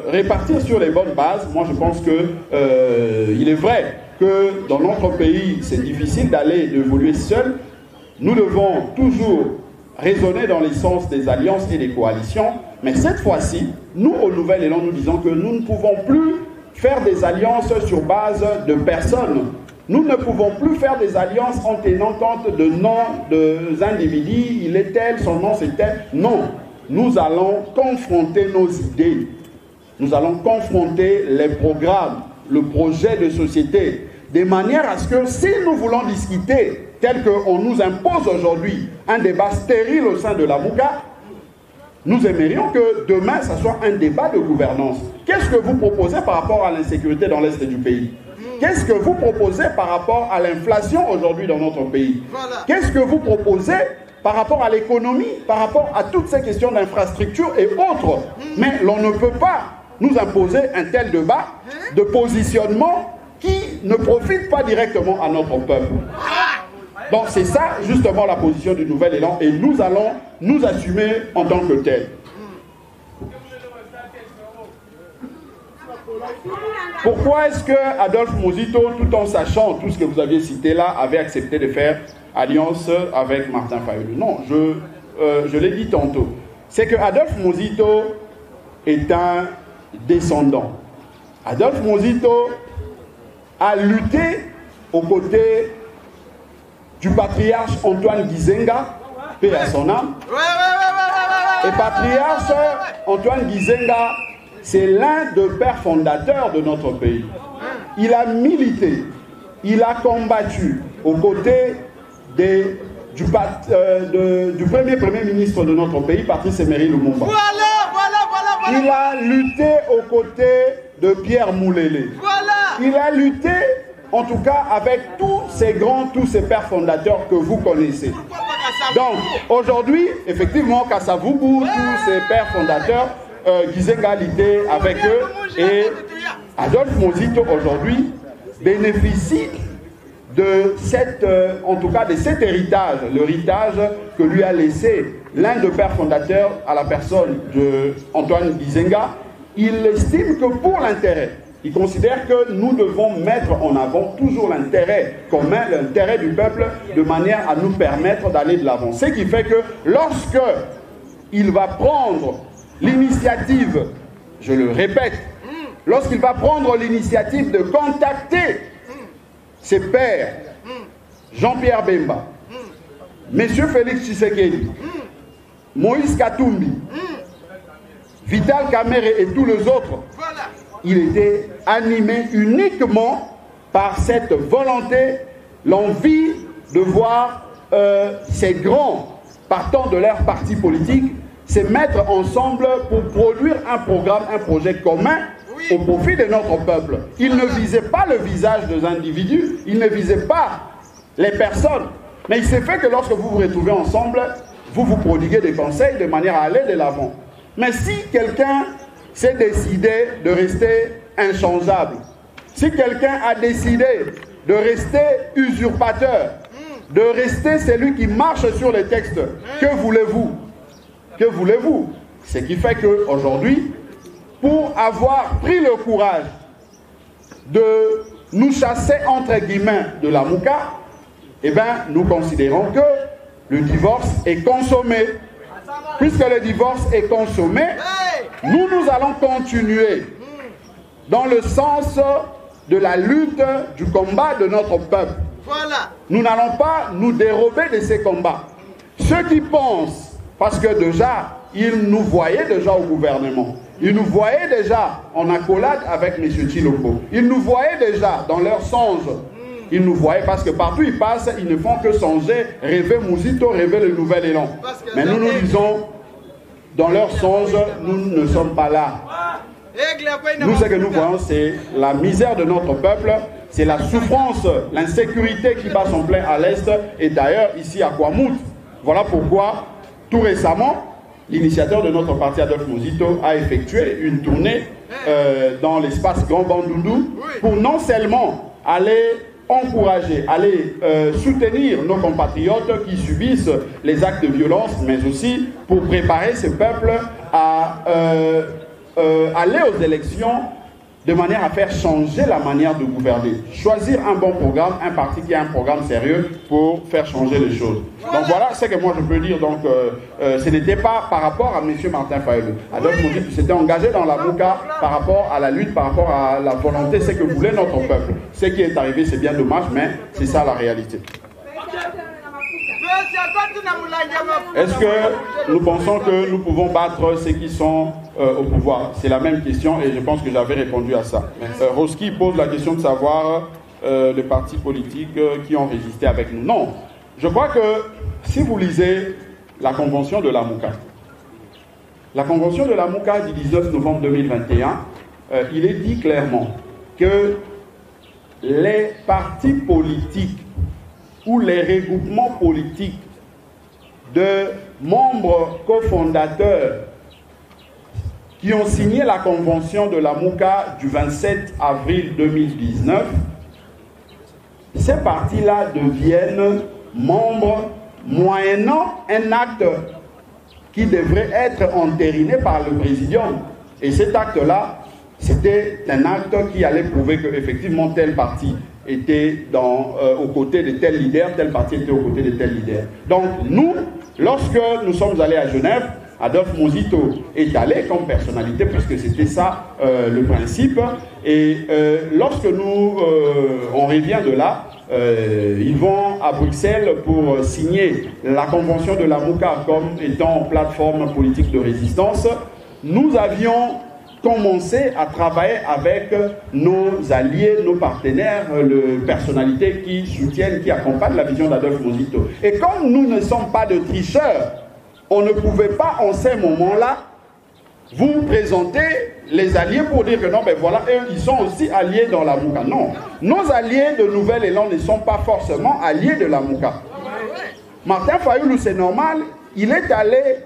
répartir sur les bonnes bases, moi je pense que il est vrai que dans notre pays c'est difficile d'aller d'évoluer seul. Nous devons toujours raisonner dans les sens des alliances et des coalitions, mais cette fois-ci, nous au Nouvel Élan, nous disons que nous ne pouvons plus faire des alliances sur base de personnes. Nous ne pouvons plus faire des alliances en tenant compte de noms d'individus, il est tel, son nom c'est tel. Non, nous allons confronter nos idées. Nous allons confronter les programmes, le projet de société, de manière à ce que si nous voulons discuter tel qu'on nous impose aujourd'hui un débat stérile au sein de la Mouka, nous aimerions que demain, ça soit un débat de gouvernance. Qu'est-ce que vous proposez par rapport à l'insécurité dans l'Est du pays? Qu'est-ce que vous proposez par rapport à l'inflation aujourd'hui dans notre pays? Qu'est-ce que vous proposez par rapport à l'économie, par rapport à toutes ces questions d'infrastructure et autres? Mais l'on ne peut pas nous imposer un tel débat de positionnement qui ne profite pas directement à notre peuple. Donc c'est ça justement la position du Nouvel Élan et nous allons nous assumer en tant que tel. Pourquoi est-ce que Adolphe Mozito, tout en sachant tout ce que vous aviez cité là, avait accepté de faire alliance avec Martin Fayulu? Non, je l'ai dit tantôt. C'est que Adolphe Mozito est un descendant. Adolphe Mozito a lutté aux côtés du patriarche Antoine Gizenga, paix à son âme. Et patriarche Antoine Gizenga, c'est l'un des pères fondateurs de notre pays. Il a milité, il a combattu aux côtés du premier ministre de notre pays, Patrice Emery Lumumba. Il a lutté aux côtés de Pierre Moulele. Il a lutté en tout cas avec tous ces grands, tous ces pères fondateurs que vous connaissez. Donc aujourd'hui, effectivement, Kassavubu, tous ces pères fondateurs, Gizenga luttait avec eux et Adolphe Mozito aujourd'hui bénéficie de en tout cas de cet héritage, l'héritage que lui a laissé l'un des pères fondateurs à la personne d'Antoine Gizenga. Il estime que pour l'intérêt, il considère que nous devons mettre en avant toujours l'intérêt commun, l'intérêt du peuple, de manière à nous permettre d'aller de l'avant. Ce qui fait que lorsque il va prendre l'initiative, je le répète, lorsqu'il va prendre l'initiative de contacter ses pairs, Jean-Pierre Bemba, Monsieur Félix Tshisekedi, Moïse Katumbi, Vital Kamerhe et tous les autres, il était animé uniquement par cette volonté, l'envie de voir ces grands, partant de leur parti politique, se mettre ensemble pour produire un programme, un projet commun au profit de notre peuple. Il ne visait pas le visage des individus, il ne visait pas les personnes. Mais il s'est fait que lorsque vous vous retrouvez ensemble, vous vous prodiguez des conseils de manière à aller de l'avant. Mais si quelqu'un s'est décidé de rester inchangeable, si quelqu'un a décidé de rester usurpateur, de rester celui qui marche sur les textes, que voulez-vous? Que voulez-vous? Ce qui fait qu'aujourd'hui, pour avoir pris le courage de nous chasser entre guillemets de la Mouka, eh bien, nous considérons que le divorce est consommé. Puisque le divorce est consommé, nous allons continuer dans le sens de la lutte, du combat de notre peuple. Voilà. Nous n'allons pas nous dérober de ces combats. Ceux qui pensent, parce que déjà, ils nous voyaient déjà au gouvernement, ils nous voyaient déjà en accolade avec M. Tshilombo, ils nous voyaient déjà dans leurs songes, ils nous voyaient parce que partout ils passent, ils ne font que songer, rêver Mouzito, rêver le nouvel élan. Mais nous nous disons, dans leurs songes, nous ne sommes pas là. Nous, ce que nous voyons, c'est la misère de notre peuple, c'est la souffrance, l'insécurité qui bat son plein à l'Est et d'ailleurs ici à Kwamouth. Voilà pourquoi, tout récemment, l'initiateur de notre parti, Adolphe Mouzito, a effectué une tournée dans l'espace Grand Bandundu pour non seulement aller encourager, aller soutenir nos compatriotes qui subissent les actes de violence, mais aussi pour préparer ce peuple à aller aux élections de manière à faire changer la manière de gouverner. Choisir un bon programme, un parti qui a un programme sérieux pour faire changer les choses. Donc voilà ce que moi je peux dire. Donc ce n'était pas par rapport à M. Martin Fayulu. Adolphe Mouzito s'était engagé dans la Mouka par rapport à la lutte, par rapport à la volonté, c'est que voulait notre peuple. Ce qui est arrivé, c'est bien dommage, mais c'est ça la réalité. Est-ce que nous pensons que nous pouvons battre ceux qui sont au pouvoir? C'est la même question et je pense que j'avais répondu à ça. Roski pose la question de savoir les partis politiques qui ont résisté avec nous. Non, je crois que si vous lisez la convention de la Mouka, la convention de la Mouka du 19 novembre 2021, il est dit clairement que les partis politiques ou les regroupements politiques de membres cofondateurs qui ont signé la convention de la Mouka du 27 avril 2019, ces partis-là deviennent membres moyennant un acte qui devrait être entériné par le présidium. Et cet acte-là, c'était un acte qui allait prouver qu'effectivement tel parti était aux côtés de tel leader, tel parti était aux côtés de tel leader. Donc nous, lorsque nous sommes allés à Genève, Adolphe Mouzito est allé comme personnalité, puisque c'était ça le principe. Et lorsque nous, on revient de là, ils vont à Bruxelles pour signer la convention de la Mouka comme étant plateforme politique de résistance. Nous avions commencé à travailler avec nos alliés, nos partenaires, les personnalités qui soutiennent, qui accompagnent la vision d'Adolphe Mouzito. Et comme nous ne sommes pas de tricheurs, on ne pouvait pas en ces moments-là vous présenter les alliés pour dire que non, ben voilà, eux, ils sont aussi alliés dans la Mouka. Non, nos alliés de Nouvel Élan ne sont pas forcément alliés de la Mouka. Martin Fayulu, c'est normal, il est allé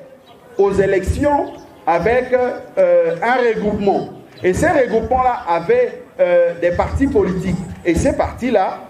aux élections avec un regroupement. Et ces regroupements-là avaient des partis politiques. Et ces partis-là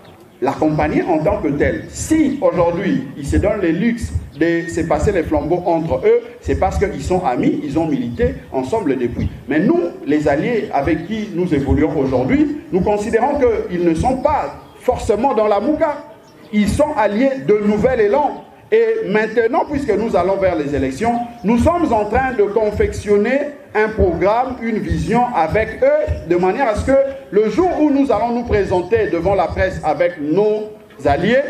l'accompagnaient en tant que tels. Si aujourd'hui, ils se donnent le luxe de se passer les flambeaux entre eux, c'est parce qu'ils sont amis, ils ont milité ensemble depuis. Mais nous, les alliés avec qui nous évoluons aujourd'hui, nous considérons qu'ils ne sont pas forcément dans la Mouka. Ils sont alliés de Nouvel Élan. Et maintenant, puisque nous allons vers les élections, nous sommes en train de confectionner un programme, une vision avec eux, de manière à ce que le jour où nous allons nous présenter devant la presse avec nos alliés,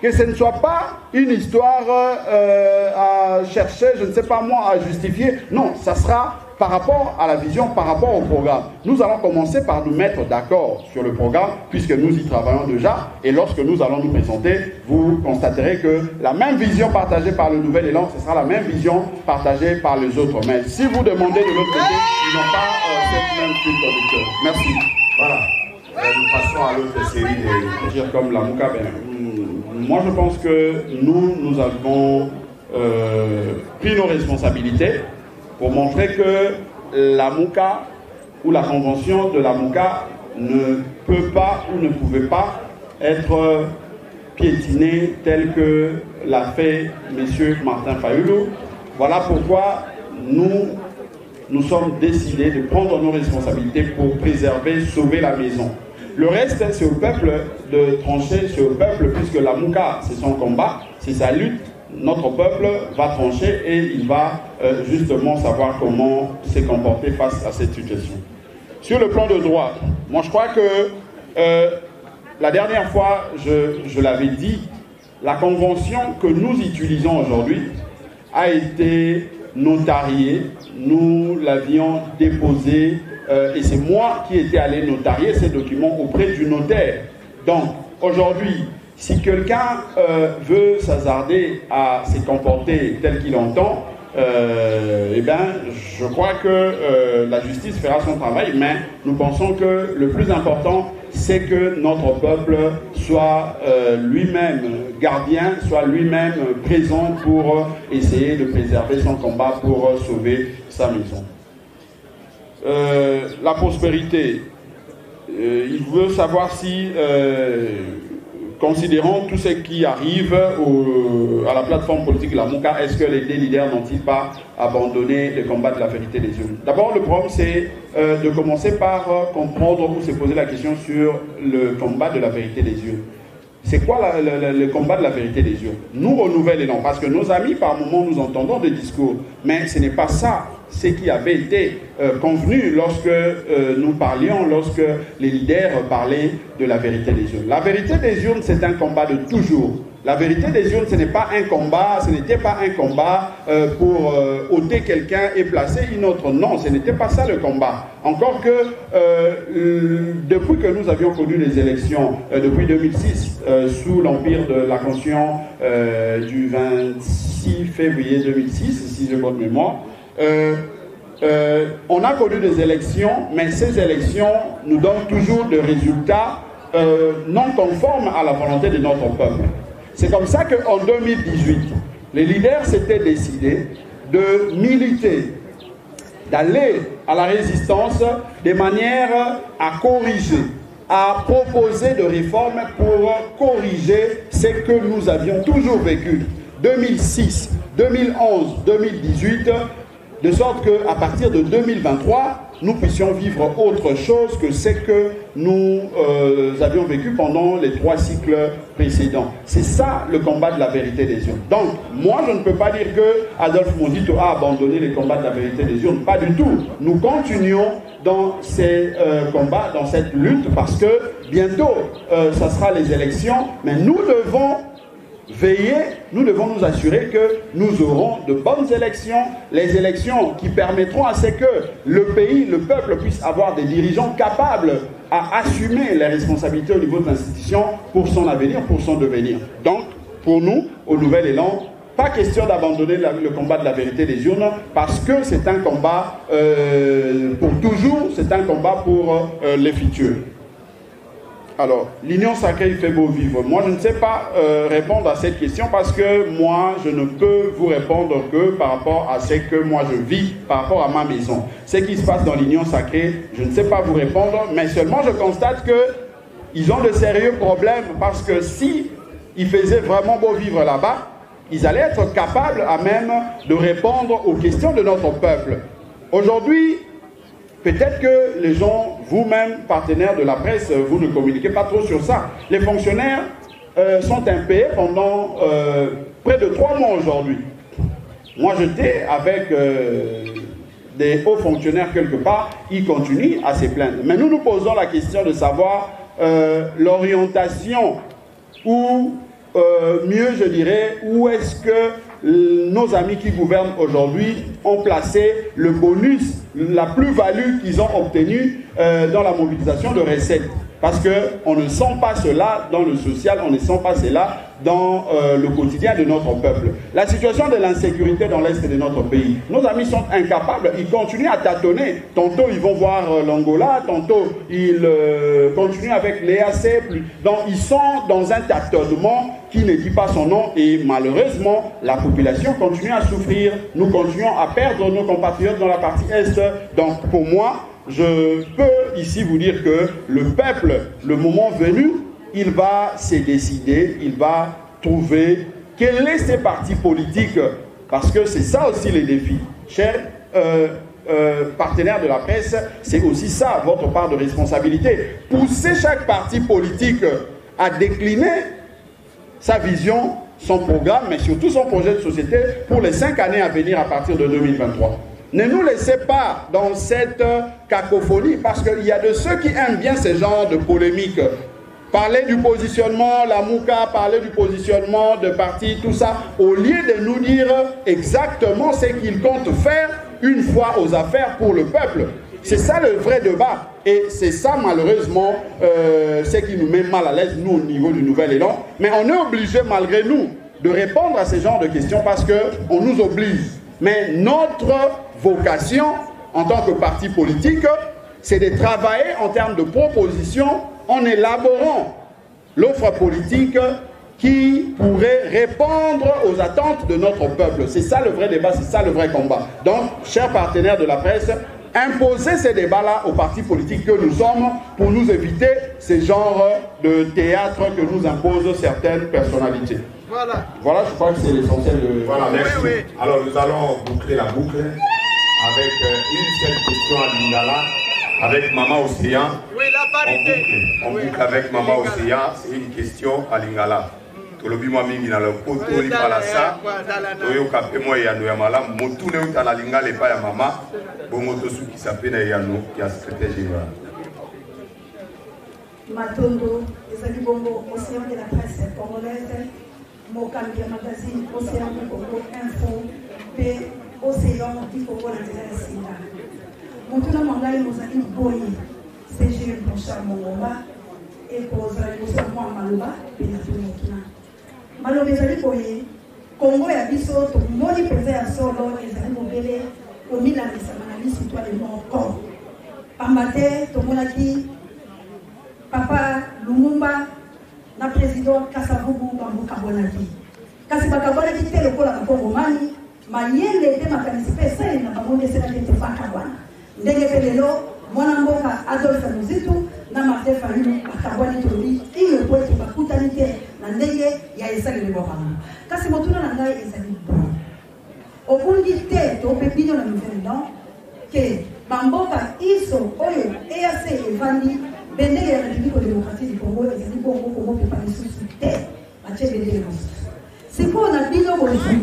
que ce ne soit pas une histoire à chercher, je ne sais pas moi, à justifier. Non, ça sera par rapport à la vision, par rapport au programme. Nous allons commencer par nous mettre d'accord sur le programme, puisque nous y travaillons déjà. Et lorsque nous allons nous présenter, vous constaterez que la même vision partagée par le Nouvel Élan, ce sera la même vision partagée par les autres. Mais si vous demandez de l'autre côté, ils n'ont pas cette même fil conducteur. Merci. Voilà. Nous passons à l'autre série de... Dire comme la Mouka, moi je pense que nous avons pris nos responsabilités pour montrer que la Mouka ou la convention de la Mouka ne peut pas ou ne pouvait pas être piétinée telle que l'a fait M. Martin Fayulu. Voilà pourquoi nous sommes décidés de prendre nos responsabilités pour préserver, sauver la maison. Le reste, c'est au peuple de trancher, c'est au peuple, puisque la Mouka, c'est son combat, c'est sa lutte. Notre peuple va trancher et il va justement savoir comment se comporter face à cette situation. Sur le plan de droit, moi je crois que la dernière fois, je l'avais dit, la convention que nous utilisons aujourd'hui a été notariée. Nous l'avions déposée et c'est moi qui étais allé notarier ces documents auprès du notaire. Donc aujourd'hui, si quelqu'un veut s'hasarder à se comporter tel qu'il entend, eh bien, je crois que la justice fera son travail, mais nous pensons que le plus important, c'est que notre peuple soit lui-même gardien, soit lui-même présent pour essayer de préserver son combat pour sauver sa maison. La prospérité, il veut savoir si... considérant tout ce qui arrive à la plateforme politique La Mouka, est-ce que les deux leaders n'ont-ils pas abandonné le combat de la vérité des urnes? D'abord, le problème, c'est de commencer par comprendre ou se poser la question sur le combat de la vérité des urnes. C'est quoi le combat de la vérité des urnes? Nous, au Nouvel Élan, parce que nos amis, par moments, nous entendons des discours, mais ce n'est pas ça. Ce qui avait été convenu lorsque nous parlions, lorsque les leaders parlaient de la vérité des urnes. La vérité des urnes, c'est un combat de toujours. La vérité des urnes, ce n'est pas un combat, ce n'était pas un combat pour ôter quelqu'un et placer une autre. Non, ce n'était pas ça le combat. Encore que depuis que nous avions connu les élections, depuis 2006, sous l'empire de la Constitution du 26 février 2006, si j'ai bonne mémoire, on a connu des élections, mais ces élections nous donnent toujours des résultats non conformes à la volonté de notre peuple. C'est comme ça qu'en 2018, les leaders s'étaient décidés de militer, d'aller à la résistance de manière à corriger, à proposer de réformes pour corriger ce que nous avions toujours vécu. 2006, 2011, 2018, de sorte qu'à partir de 2023, nous puissions vivre autre chose que ce que nous avions vécu pendant les 3 cycles précédents. C'est ça le combat de la vérité des urnes. Donc, moi je ne peux pas dire que Adolphe Monzito a abandonné les combats de la vérité des urnes. Pas du tout. Nous continuons dans ces combats, dans cette lutte, parce que bientôt, ça sera les élections, mais nous devons veiller, nous devons nous assurer que nous aurons de bonnes élections, les élections qui permettront à ce que le pays, le peuple puisse avoir des dirigeants capables à assumer les responsabilités au niveau de l'institution pour son avenir, pour son devenir. Donc, pour nous, au Nouvel Élan, pas question d'abandonner le combat de la vérité des urnes parce que c'est un combat pour toujours, c'est un combat pour les futurs. Alors, l'union sacrée, il fait beau vivre. Moi, je ne sais pas répondre à cette question parce que moi, je ne peux vous répondre que par rapport à ce que moi je vis, par rapport à ma maison. Ce qui se passe dans l'union sacrée, je ne sais pas vous répondre, mais seulement je constate qu'ils ont de sérieux problèmes parce que si ils faisaient vraiment beau vivre là-bas, ils allaient être capables à même de répondre aux questions de notre peuple. Aujourd'hui, peut-être que les gens, vous-même, partenaires de la presse, vous ne communiquez pas trop sur ça. Les fonctionnaires sont impayés pendant près de 3 mois aujourd'hui. Moi, j'étais avec des hauts fonctionnaires quelque part, ils continuent à se plaindre. Mais nous nous posons la question de savoir l'orientation ou mieux, je dirais, où est-ce que nos amis qui gouvernent aujourd'hui ont placé le bonus, la plus-value qu'ils ont obtenue dans la mobilisation de recettes. Parce qu'on ne sent pas cela dans le social, on ne sent pas cela dans le quotidien de notre peuple. La situation de l'insécurité dans l'Est de notre pays, nos amis sont incapables, ils continuent à tâtonner. Tantôt ils vont voir l'Angola, tantôt ils continuent avec l'EAC. Donc ils sont dans un tâtonnement qui ne dit pas son nom et malheureusement la population continue à souffrir. Nous continuons à perdre nos compatriotes dans la partie Est. Donc pour moi, je peux ici vous dire que le peuple, le moment venu, il va se décider, il va trouver quels sont ces partis politiques, parce que c'est ça aussi les défis. Chers partenaires de la presse, c'est aussi ça votre part de responsabilité. Pousser chaque parti politique à décliner sa vision, son programme, mais surtout son projet de société pour les 5 années à venir à partir de 2023. Ne nous laissez pas dans cette cacophonie, parce qu'il y a de ceux qui aiment bien ce genre de polémique. Parler du positionnement, la Mouka, parler du positionnement de parti, tout ça, au lieu de nous dire exactement ce qu'ils comptent faire une fois aux affaires pour le peuple. C'est ça le vrai débat. Et c'est ça, malheureusement, ce qui nous met mal à l'aise, nous, au niveau du Nouvel Élan. Mais on est obligé, malgré nous, de répondre à ce genre de questions parce qu'on nous oblige. Mais notre vocation, en tant que parti politique, c'est de travailler en termes de propositions en élaborant l'offre politique qui pourrait répondre aux attentes de notre peuple. C'est ça le vrai débat, c'est ça le vrai combat. Donc, chers partenaires de la presse, imposez ces débats-là aux partis politiques que nous sommes pour nous éviter ce genre de théâtre que nous imposent certaines personnalités. Voilà, je crois que c'est l'essentiel de... Voilà, merci. Oui. Alors, nous allons boucler la boucle avec une seule question à Lingala, avec Maman Océan. Oui, la parité. On boucle avec Maman Océan, c'est une question à Lingala. Tolobi moi mingi na le poto li palasa. Toyo kapé moi ya no ya mala motu ne uta na Lingala et pas ya maman. Bongo to su qui s'appelle ya no qui a secrétaire général. Matondo, ezali bongo Océan de la presse congolaise. Mokambia magazine Océan du Congo Info pe Océan du Congo na télé singa. Motuna mangai mozali boyi CG pour Charmongoma et pour Zalimo Maluba pe na tumokina. Malobe ezali boyi Congo ya biso to moni peza ya solo ezali mobele ko mila misana na biso to le moko. Pambate to monaki Papa Lumumba na président Kasavubu Bambuka Bonaki. Kasi bakabonaki te lokola bakongomani, mayele te makanisi pe sele na bamonde sela te faka bwana. Ndenge pe lelo mwana mboka Adolphe Muzitu na Martin Fayulu bakabwani tolobi iyo po ete bakutani te na ndenge ya esaleli bokango. Kasi motuna na ngai ezali bon. Okungi te to pe bino na Nouvel-Élan ke bamboka iso oyo EAC evandi bendele ya République démocratique du Congo ezali bongo Congo pe pas lisusu te batie bendele mosusu sikoyo na bino bozwi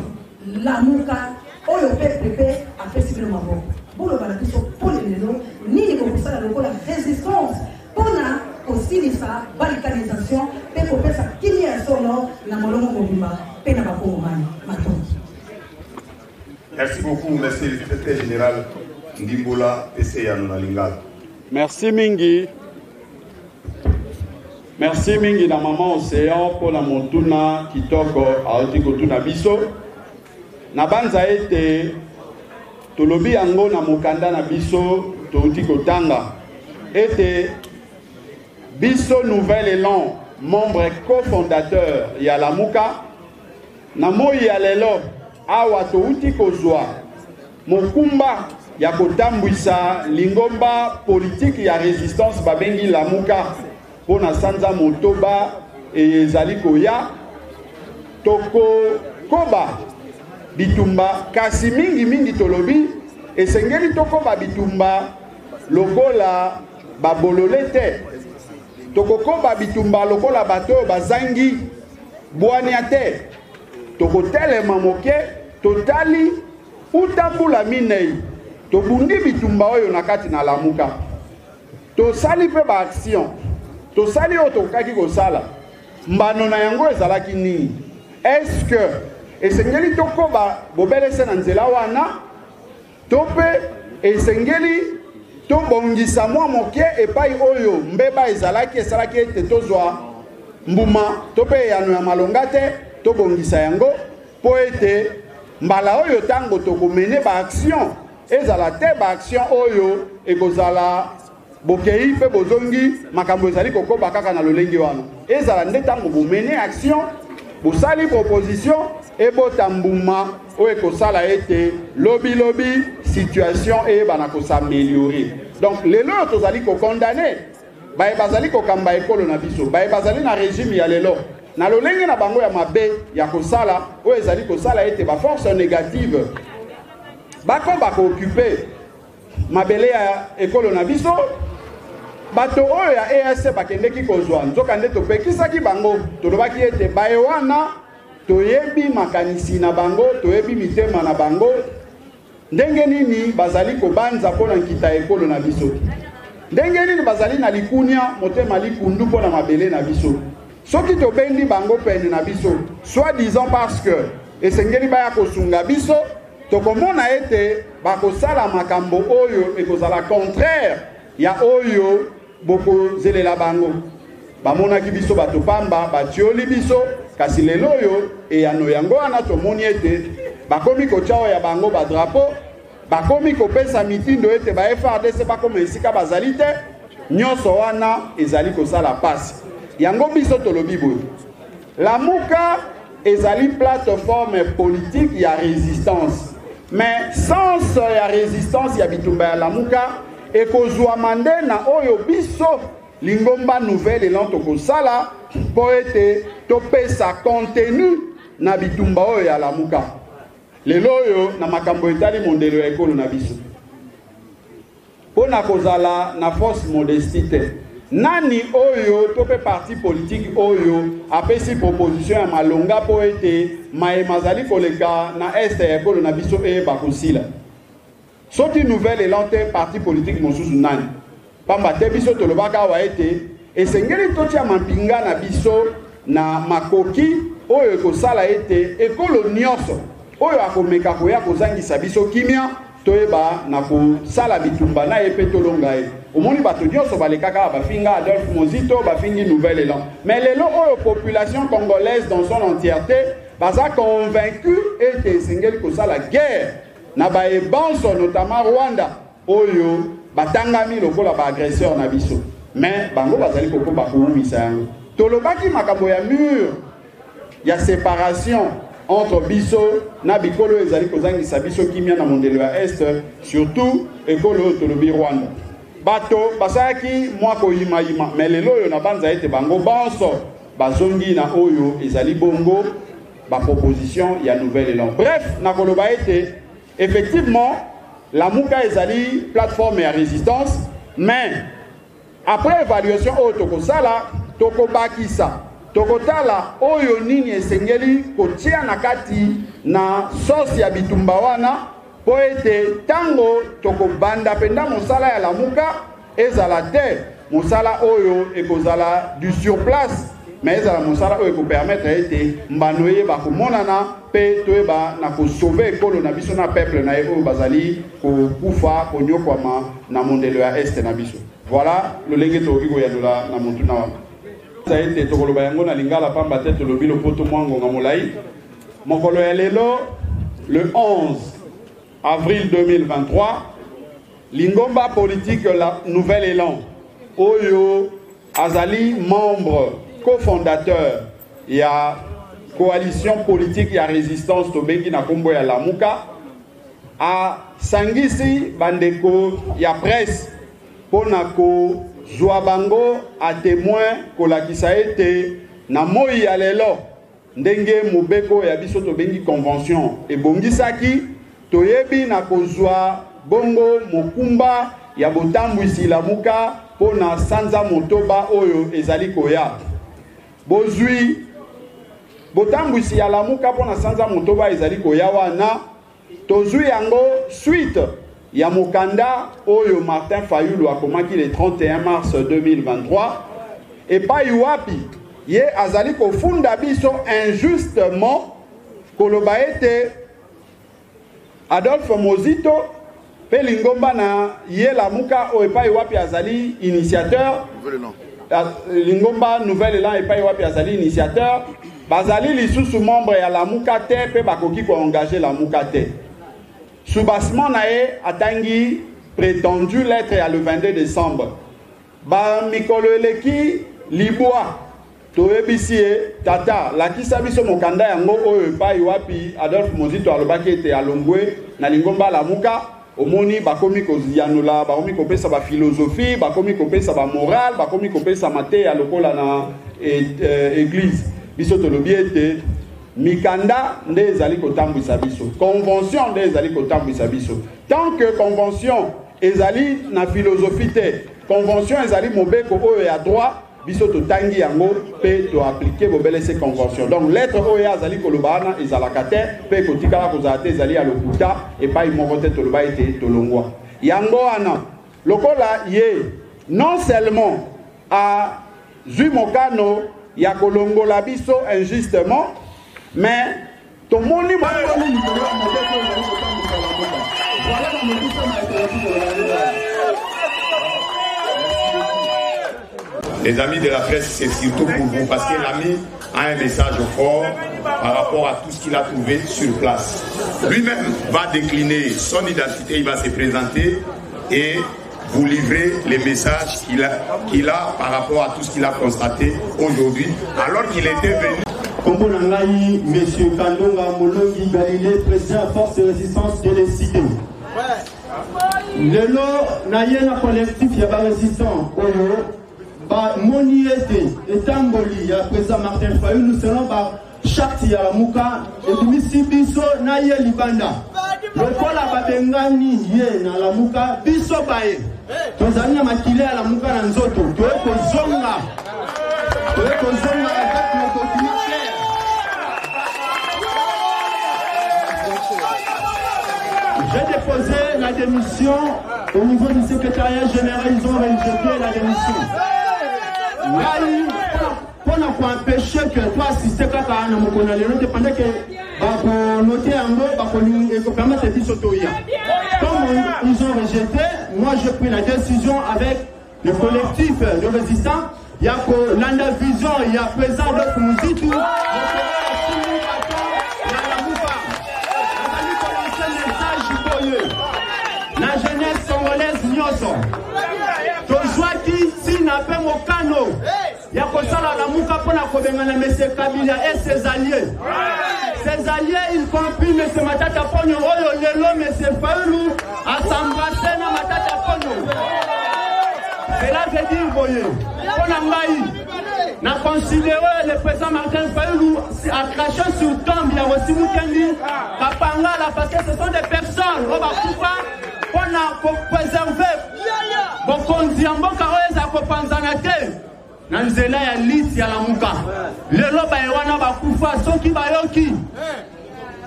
lamuka oyo pepe apesi bino maboko boloba na biso mpona lelo nini bokosala lokola résistance mpona kosilisa balkanisation mpe kopesa kimia ya solo na molongo mobimba mpe na bakongomani matongi. Merci beaucoup, merci le secrétaire général Ndimbola PCA na Lingala. Merci mingi. Merci mingi na Maman Océan pour la montuna kitoko aoti kotuna biso. Na banza ete tolobi yango na mokanda na biso touti kotanga. Ete biso Nouvel-Élan, membre cofondateur ya Lamuka, na moi ya lelo awa touti kozwa mokumba ya kotambwisa lingomba politique ya résistance babengi Lamuka. Pona sanza motoba ezali koya toko koba bitumba kasi mingi tolobi esengeli tokoba bitumba lokola babololete toko koba bitumba lokola bato bazangi bwania te toko telema moke totali utambula minei tobundi bitumba oyo nakati na Lamuka tosali pe ba action tosali oyo tokaki kosala mbano na yango ezalaki nini? Est-ce que esengeli tokoba bobelese na nzela wana to mpe esengeli tobongisa mwa moke epai oyo mbeba ezalaki esalaki ete tozwa mbuma to mpe eyano ya malonga te tobongisa yango mpo ete mbala oyo ntango tokomene baaction ezala te baaction oyo ekozala bokei mpe bozongi makambo ezali kokoba kaka na lolenge wana ezala nde ntango bomene action bosali proposition ebota mbuma oyo ekosala ete lobi situation eyebana kosameliore. Donc lelo oyo tozali kokondane baye bazali kokamba ekolo na biso baye bazali na régime ya lelo na lolenge na bango ya mabe ya kosala oyo ezali kosala ete baforce négative bakomba kooccupe mabele ya ekolo na biso bato oyo ya EAC bakendeki kozwa nzoka nde topekisaki bango tolobaki ete baye wana toyebi makanisi na bango toyebi mitema na bango ndenge nini bazali kobanza mpona nkita ekolo na biso ndenge nini bazali na likunia motema likundu mpona mabele na biso soki tobendi bango pene na biso soit disant parce que esengeli baya kosunga biso tokomona ete bakosala makambo oyo ekozala contraire ya oyo bokozelela bango bamonaki biso bato pamba batioli biso kasi lelo oyo eyano yango wana tomoni ete bakomi kotia ya bango badrapo bakomi kopesa mitindo ete ba FARDC bakoma esika bazali te nyonso wana ezali kosala pasi yango biso tolobi boye Lamuka ezali plateforme politique ya résistance mais sans ya résistance ya bitumba ya Lamuka ekozwa mande na oyo biso lingomba nouvelle elan tokosala po ete topesa contenu na bitumba oyo ya Lamuka lelo oyo na makambo etali mondelo ya ekolo na biso pona kozala na force modestite nani oyo tope parti politique oyo apesi proposition ya malonga po ete maemazali koleka na este ya ekolo na biso eyeba kosila soki nouvelle elante parti politique mosusu nani pamba te biso tolobaka awa ete esengeli totia mampinga na biso na makoki oyo ekosala ete ekolo nyonso oyo akomeka koya kozangisa biso kimia toyeba na kosala bitumba na ye mpe tolonga ye omoni bato nyonso balekaka bafinga Adolphe Mozito bafingi Nouvel Élan mais lelo oyo population congolaise dans son entièreté baza convaincu ete esengeli kosala guerre na baebanso notamment Rwanda oyo batangami lokola baagresseur na biso mais bango bazali kokoba koumisa yango tolobaki makambo ya mur ya séparation entre biso na bikolo ezali kozangisa biso kimia na mondelo ya est surtout ekolo tolobi Rwanda bato basaki mwa koyimayima mais lelo oyo na banza ete bango banso bazongi na oyo ezali bongo ba proposition ya Nouvel Élan bref nakoloba ete effectivement Lamuka ezali plateforme ya résistance mais après évaluation oyo tokosala tokobakisa tokotala oyo nini esengeli kotia na kati na sosi ya bitumba wana po ete tango tokobanda penda mosala ya Lamuka ezala te mosala oyo ekozala du surplace mais ezala mosala oyo ekopermettre ete mbano eyeba komonana mpe toyeba na kosauve ekolo na biso na peuple na ye oyo bazali kokufa konyokwama na mondelo ya este na biso voilà lolenge tokoki koyandola na motuna wana ete tokoloba yango na lingala pamba te tolobi lopoto mwa ngonga molai mokolo ya lelo le 11 avril 2023 lingomba politique la Nouvel Élan oyo azali membre cofondateur ya coalition politique ya résistance tobengi na kombo ya Lamuka a sangisi bandeko ya presse pona ko zwa bango a témoin kolakisa ete na moi ya lelo ndenge mobeko ya biso tobengi convention ebongisaki toyebi na kozwa bongo mokumba ya botambwisi Lamuka pona sanza motoba oyo ezali koya bozwi botambwisi ya Lamuka pona sanza motoba ezali koya wana tozwi yango suite ya mokanda oyo Martin Fayulu akomaki le 31 mars 2023 epai wapi ye azali kofunda biso injustement koloba ete Adolphe Mozito pe lingomba na ye lamuka o epai wapi azali initiateur lingomba nouvelle élan epai wapi azali initiateur bazali lisusu membre ya lamuka te pe bakoki ko engager lamuka te soubassement na ye atangi prétendu lettre ya le 22 décembre ba mikolo eleki libwa toyebisi ye tata lakisa biso mokanda yango oyo epai wapi Adolphe Mozito alobaki ete alongwe na lingomba lamuka omoni bakomi kozianola bakomi kopesa ba philosophie bakomi kopesa ba morale bakomi kopesa mate ya lokola na église biso tolobi ete mikanda nde ezali kotambwisa biso convention nde ezali kotambwisa biso tant que convention ezali na philosophie te convention ezali mobeko oyo ya droit biso totangi yango pe to appliquer bobele ces conventions donc lettre oyo azali kolobana ezalaka te pe kotikala kozala te ezali ya lokuta epai moko te toloba ete tolongwa yango wana lokola ye non seulement a zwi mokano ya kolongola biso injustement mais tomoni Les amis de la presse, c'est surtout pour vous, parce que l'ami a un message fort par rapport à tout ce qu'il a trouvé sur place. Lui-même va décliner son identité, il va se présenter et vous livrer les messages qu'il a par rapport à tout ce qu'il a constaté aujourd'hui, alors qu'il était venu. Kombo-Nangaï, Monsieur Kandonga Molongi Galilée, président Force de Résistance de l'Incident. Lelo, Nayena collectif Yaba Résistant, Ba moni ete etamboli ya président Martin Fayulu nous serons ba charte ya muka etumisi biso na ye libanda lokola babengani ye na la muka biso bae tozali na makile ya la muka na nzoto toekozonga avec notre document j'ai déposé la démission au niveau du secrétariat général, ils ont rejeté la démission. Pour empêcher que toi assister à un mokona le note pendant que va noter en haut va permettre de s'autoyer. Comme ils ont rejeté, moi j'ai pris la décision avec le collectif de résistants. Il y a l'Anda Vision, il y a présent de Mouzitou. La jeunesse congolaise nyoso. Tozwaki si n'a pas mon cano. Ya kosala la muka pona kobengana M. Kabila et ses alliés. Ses alliés, y compris M. Matata Ponyo, Oyo Lelo, M. Fayulu, à s'embrasser na Matata Ponyo. Cela veut dire, voyez, on a considéré le président Martin Fayulu a craché sur tombe, il y a aussi Mukendi, Kapangala, parce que ce sont des personnes, on a préservé. Bon, on dit en bon carré, ça peut penser à terre. Nanzela ya liti ya lamuka lelo bayewana bakufa soki bayoki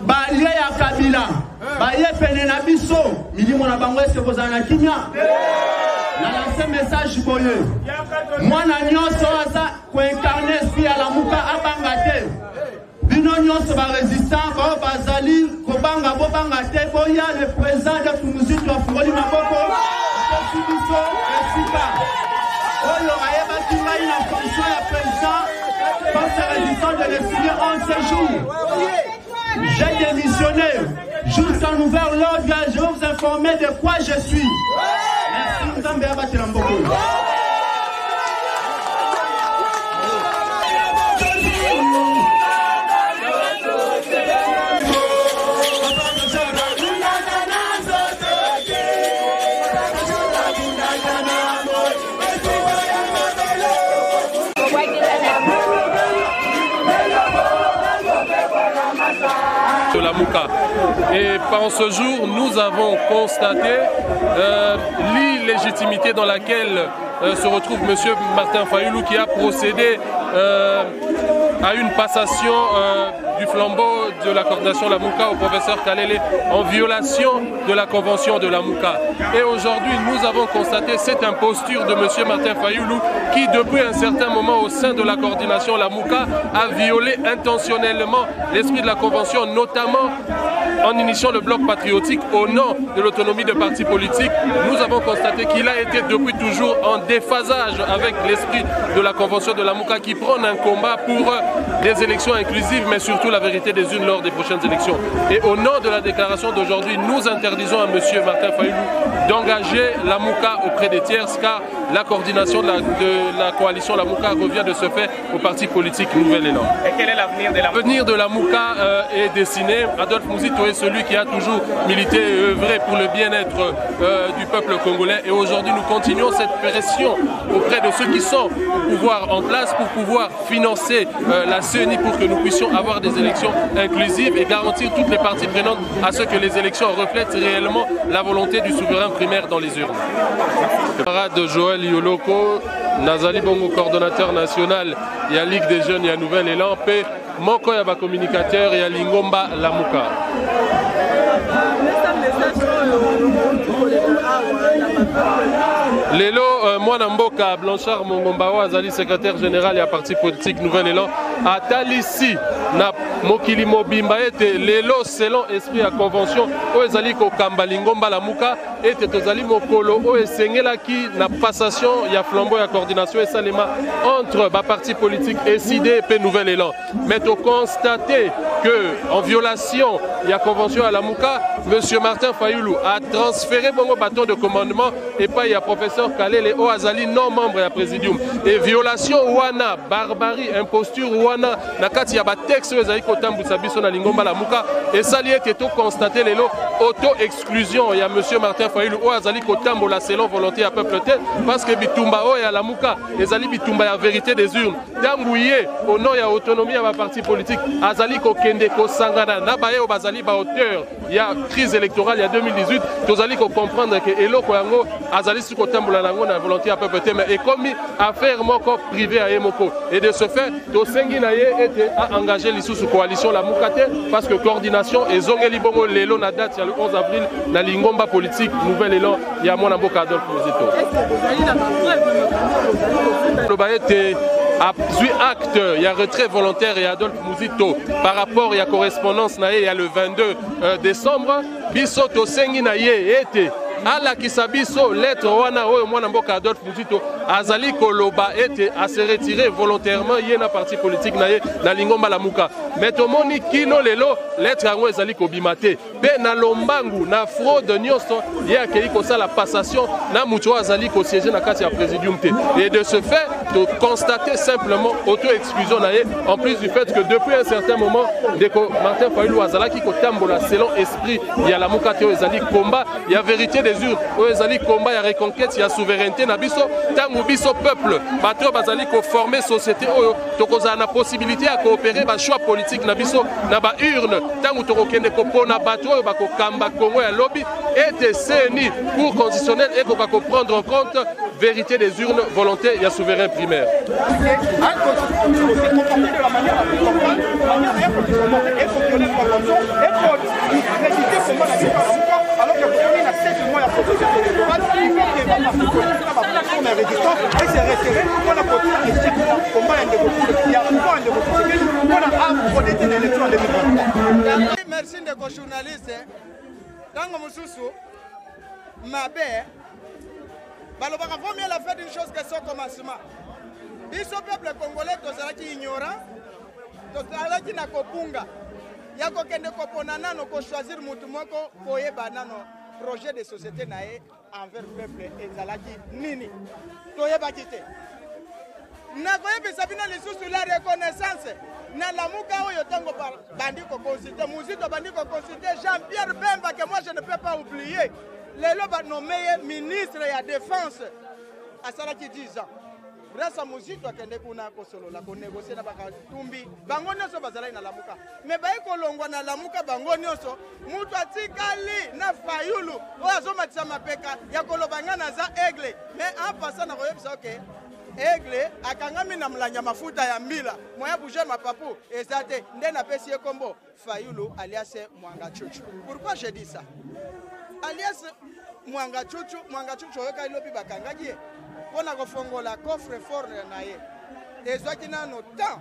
balie ya Kabila baye pene na biso milimo na bango ese kozala na kimia na lancer message boye mwana nyonso aza koincarner esprit ya lamuka abanga te bino nyonso ba résistant ba bazali kobanga bobanga te boya le président de Fumuzitu afungoli maboko biso esika oyo ayeba kingai na fonction ya président force résistant de l'extérieur en ces jours. J'ai démissionné juste en ouvert l'ordre, je vais vous informer de quoi je suis. Merci, Nzambe abatela mboko. Et pendant ce jour, nous avons constaté l'illégitimité dans laquelle se retrouve M. Martin Fayulu qui a procédé à une passation du flambeau de la coordination Lamuka au professeur Kalele en violation de la convention de Lamuka. Et aujourd'hui, nous avons constaté cette imposture de M. Martin Fayoulou qui, depuis un certain moment au sein de la coordination Lamuka, a violé intentionnellement l'esprit de la convention, notamment en initiant le bloc patriotique au nom de l'autonomie de partis politiques. Nous avons constaté qu'il a été depuis toujours en déphasage avec l'esprit de la convention de Lamuka qui prône un combat pour des élections inclusives, mais surtout la vérité des urnes lors des prochaines élections. Et au nom de la déclaration d'aujourd'hui, nous interdisons à M. Martin Fayoulou d'engager Lamuka auprès des tierces, car la coordination de la coalition Lamuka revient de ce fait au parti politique Nouvel Élan. Et quel est l'avenir de Lamuka? L'avenir de Lamuka est dessiné. Adolphe Muzito est celui qui a toujours milité et œuvré pour le bien-être du peuple congolais. Et aujourd'hui, nous continuons cette pression auprès de ceux qui sont au pouvoir en place pour pouvoir financer la CENI pour que nous puissions avoir des élections inclusives et garantir toutes les parties prenantes à ce que les élections reflètent réellement la volonté du souverain primaire dans les urnes. Camarade Joël Yoloko, Nazali Bongo, coordonnateur national, il y a Ligue des Jeunes, il y a Nouvel Élan, P, Moko Yaba communicateur, il y a Lingomba Lamuka. Lelo Mwanamboka, Blanchard Mongombawa, Azali secrétaire général et à parti politique Nouvel Élan, à Talissi, na Mokili Mobimba, et Lelo selon esprit à convention, Oezali Kokamba Lingomba Lamuka, et Tozali Mokolo, Oesengela qui na passation, il y a flambeau, il y a coordination et salima entre parti politique et SID et Nouvel Élan. Mais tu constater que en violation, il y a convention à Lamuka, M. Martin Fayoulou a transféré mon bâton de commandement et pas il y a professeur Kalele Oazali non membre à présidium. Et violation ouana, barbarie, imposture ouana, nakati ya ba texte ezali kotambu sabiso na Lingomba Lamuka et ça lié que tout constaté les lots auto-exclusion. Il y a M. Martin Fayoulou Oazali kotambu la selon volonté à peuple tel parce que bitumba o ya Lamuka ezali bitumba ya vérité des urnes. Dangouye au nom ya autonomie à ma parti politique azali ko kende ko sangana na baye o bazali ba hauteur. Il y a crise électorale il y a 2018, tozali ko comprendre que eloko yango azali si ko tambola nango na volonté à peuple tel mais et comme affaire moko privé à Yemoko et de ce fait to sengi na ye était à engager l'issue coalition la Mukate parce que coordination et zongeli bongo lelo na date le 11 avril na Lingomba politique Nouvel Élan il y a Mwana Mboka Adolphe Muzito. Le baïté a pris acte, il y a retrait volontaire et Adolphe Muzito par rapport il y a correspondance na il y a le 22 décembre biso to sengi na ye était ala kisabiso lettre wana oyo Mwana Mboka Adolphe Muzito azali koloba ete a se retirer volontairement yena parti politique na ye na Lingomba Lamuka mais tomoni kino lelo lettre yango ezali kobimate pe na lombangu na fraude nyonso ye akei kosala passation na mutu azali ko siéger na kati ya présidium te et de ce fait de constater simplement auto-exclusion na ye en plus du fait que depuis un certain moment deko Martin Fayoulou azalaki kotambola selon esprit ya Lamuka te ezali combat ya vérité des urnes ezali combat ya reconquête ya souveraineté na biso tango biso peuple bato bazali ko former société oyo tokozala na possibilité à coopérer ba choix politique na biso na ba urne tango tokokende ko pona bato oyo bakokamba Congo ya lobby et CENI pour conditionnel et ko prendre en compte vérité des urnes volonté ya souverain primaire. Merci de journaliste. Dans mon sous ma belle, balobaka vaut mieux la faire d'une chose que son commencement. Biso peuple congolais tozalaki ignorant, tozalaki na kopunga. Yako kende kopona nano ko choisir mutu moko koyeba nano projet de société nae envers peuple ezalaki nini. Toyebaki te. Na koyebisa bino lisusu la reconnaissance na Lamuka oyo tango bandiko consulter Muzito bandiko consulter Jean-Pierre Bemba que moi je ne peux pas oublier. Lelo ba nommé ministre ya défense à salaki 10 ans. Grâce à Muzito akende kuna ko solo la ko négocier na baka tumbi bango nyonso bazala na Lamuka. Mais ba ekolongwa na Lamuka bango nyonso mutu atikali na Fayoulou oyo azomatisa mapeka ya kolobanga na za aigle mais en passant na koyebisa OK Aigle akangami na mlanya mafuta ya mbila moya bouger mapapu ezate nde na pesi kombo Fayulu alias Mwanga Chuchu. Pourquoi je dis ça? Alias Mwanga Chuchu oyoka ilobi bakangaji pona kofongola coffre fort na ye. Ezwaki nano temps.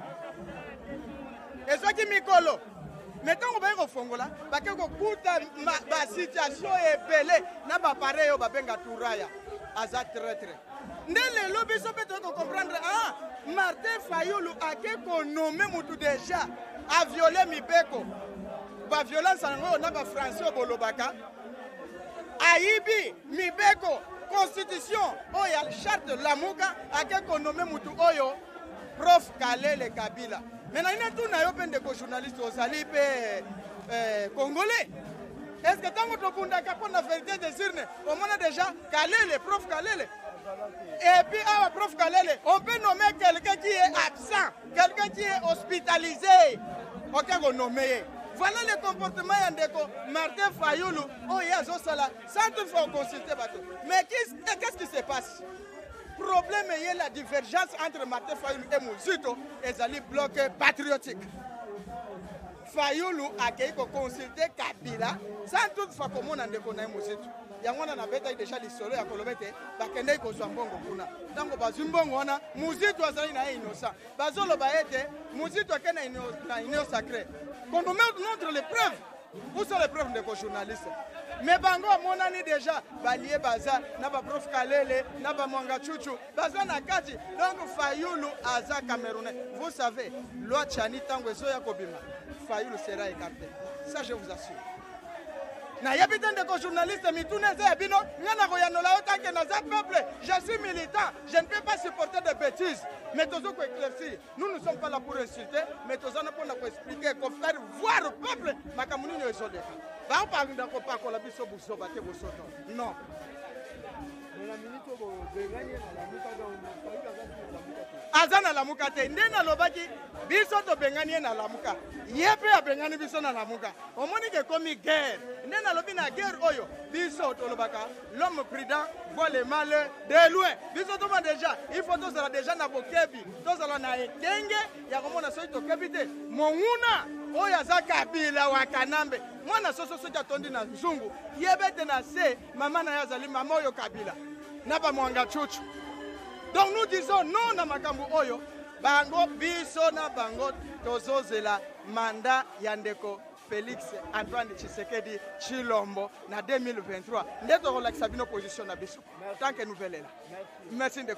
Ezwaki mikolo. Metango ba kofongola bake kokuta ba situation ebele na ba pareil ba benga turaya aza traître. Ndele lobi so peut comprendre Martin Fayulu a que nommé mutu déjà a violé Mibeko. Ba violence ngo na ba français bolobaka. Aibi Mibeko constitution oya charte Lamuka a que nommé mutu oyo prof Kalele Kabila. Maintenant il y a tout na yo pende ko journaliste osali pe congolais. Est-ce que tant que tu as la vérité de Zirne, on a déjà Kalele, prof Kalele. Et puis, prof Kalele, on peut nommer quelqu'un qui est absent, quelqu'un qui est hospitalisé. Ok, on nomme. Voilà le comportement de Martin Fayulu. Oh, il y a Zosala. Sans toutefois consulter. Mais qu'est-ce qui se passe? Problème, il y a la divergence entre Martin Fayulu et Mouzito et les blocs patriotiques. Fayulu a consulté Kabila sans toutefois comme on a déconné Mouzito. Il y a déjà les solos à Kolobete, Bakende Kozambongo Kuna. Donc, Bazumbongo, Mouzito a innocent. Bazolo Baete, Mouzito a innocent sacré. Quand on montre les preuves, où sont les preuves de journalistes? Mais Bango, mon année déjà, Balié Baza, Naba Prof Kalele, Naba Mwanga Chuchu, Baza Nakati, donc Fayulu Aza Camerounais. Vous savez, loi Tchani Tango Zoya Kobima, Fayulu sera écarté. Ça, je vous assure. Na yabitan de journaliste mitune zabino ngana koyanola otanke na za peuple, je suis militant, je ne peux pas supporter de bêtises. Mais tous ko éclaircir, nous ne sommes pas là pour insulter, mais tous on pour expliquer qu'on faire voir au peuple makamuni no esode. Ba pa ndako pa ko la biso buso ba te buso non. Azana la muka te ndena lobaki biso to bengani na lamuka yepe abengani biso na lamuka omoni ke komi guerre ndena lobi na guerre oyo biso to lobaka l'homme prudent voit le mal de loin biso to déjà il faut to sala déjà na bokebi to sala na ekenge ya komona so to kebite monguna oyo aza Kabila wa Kanambe mwana soso soja tondi na nzungu yebete na se mama na yazali mama oyo Kabila na ba Mwanga Chuchu. Donc nous disons non à Makambu Oyo, Bango biso na bango tozozela mandat yandeko Félix Antoine Tshisekedi Chilombo na 2023. Ndeto relaxa bino position na biso. Tant que nouvelle là. Merci de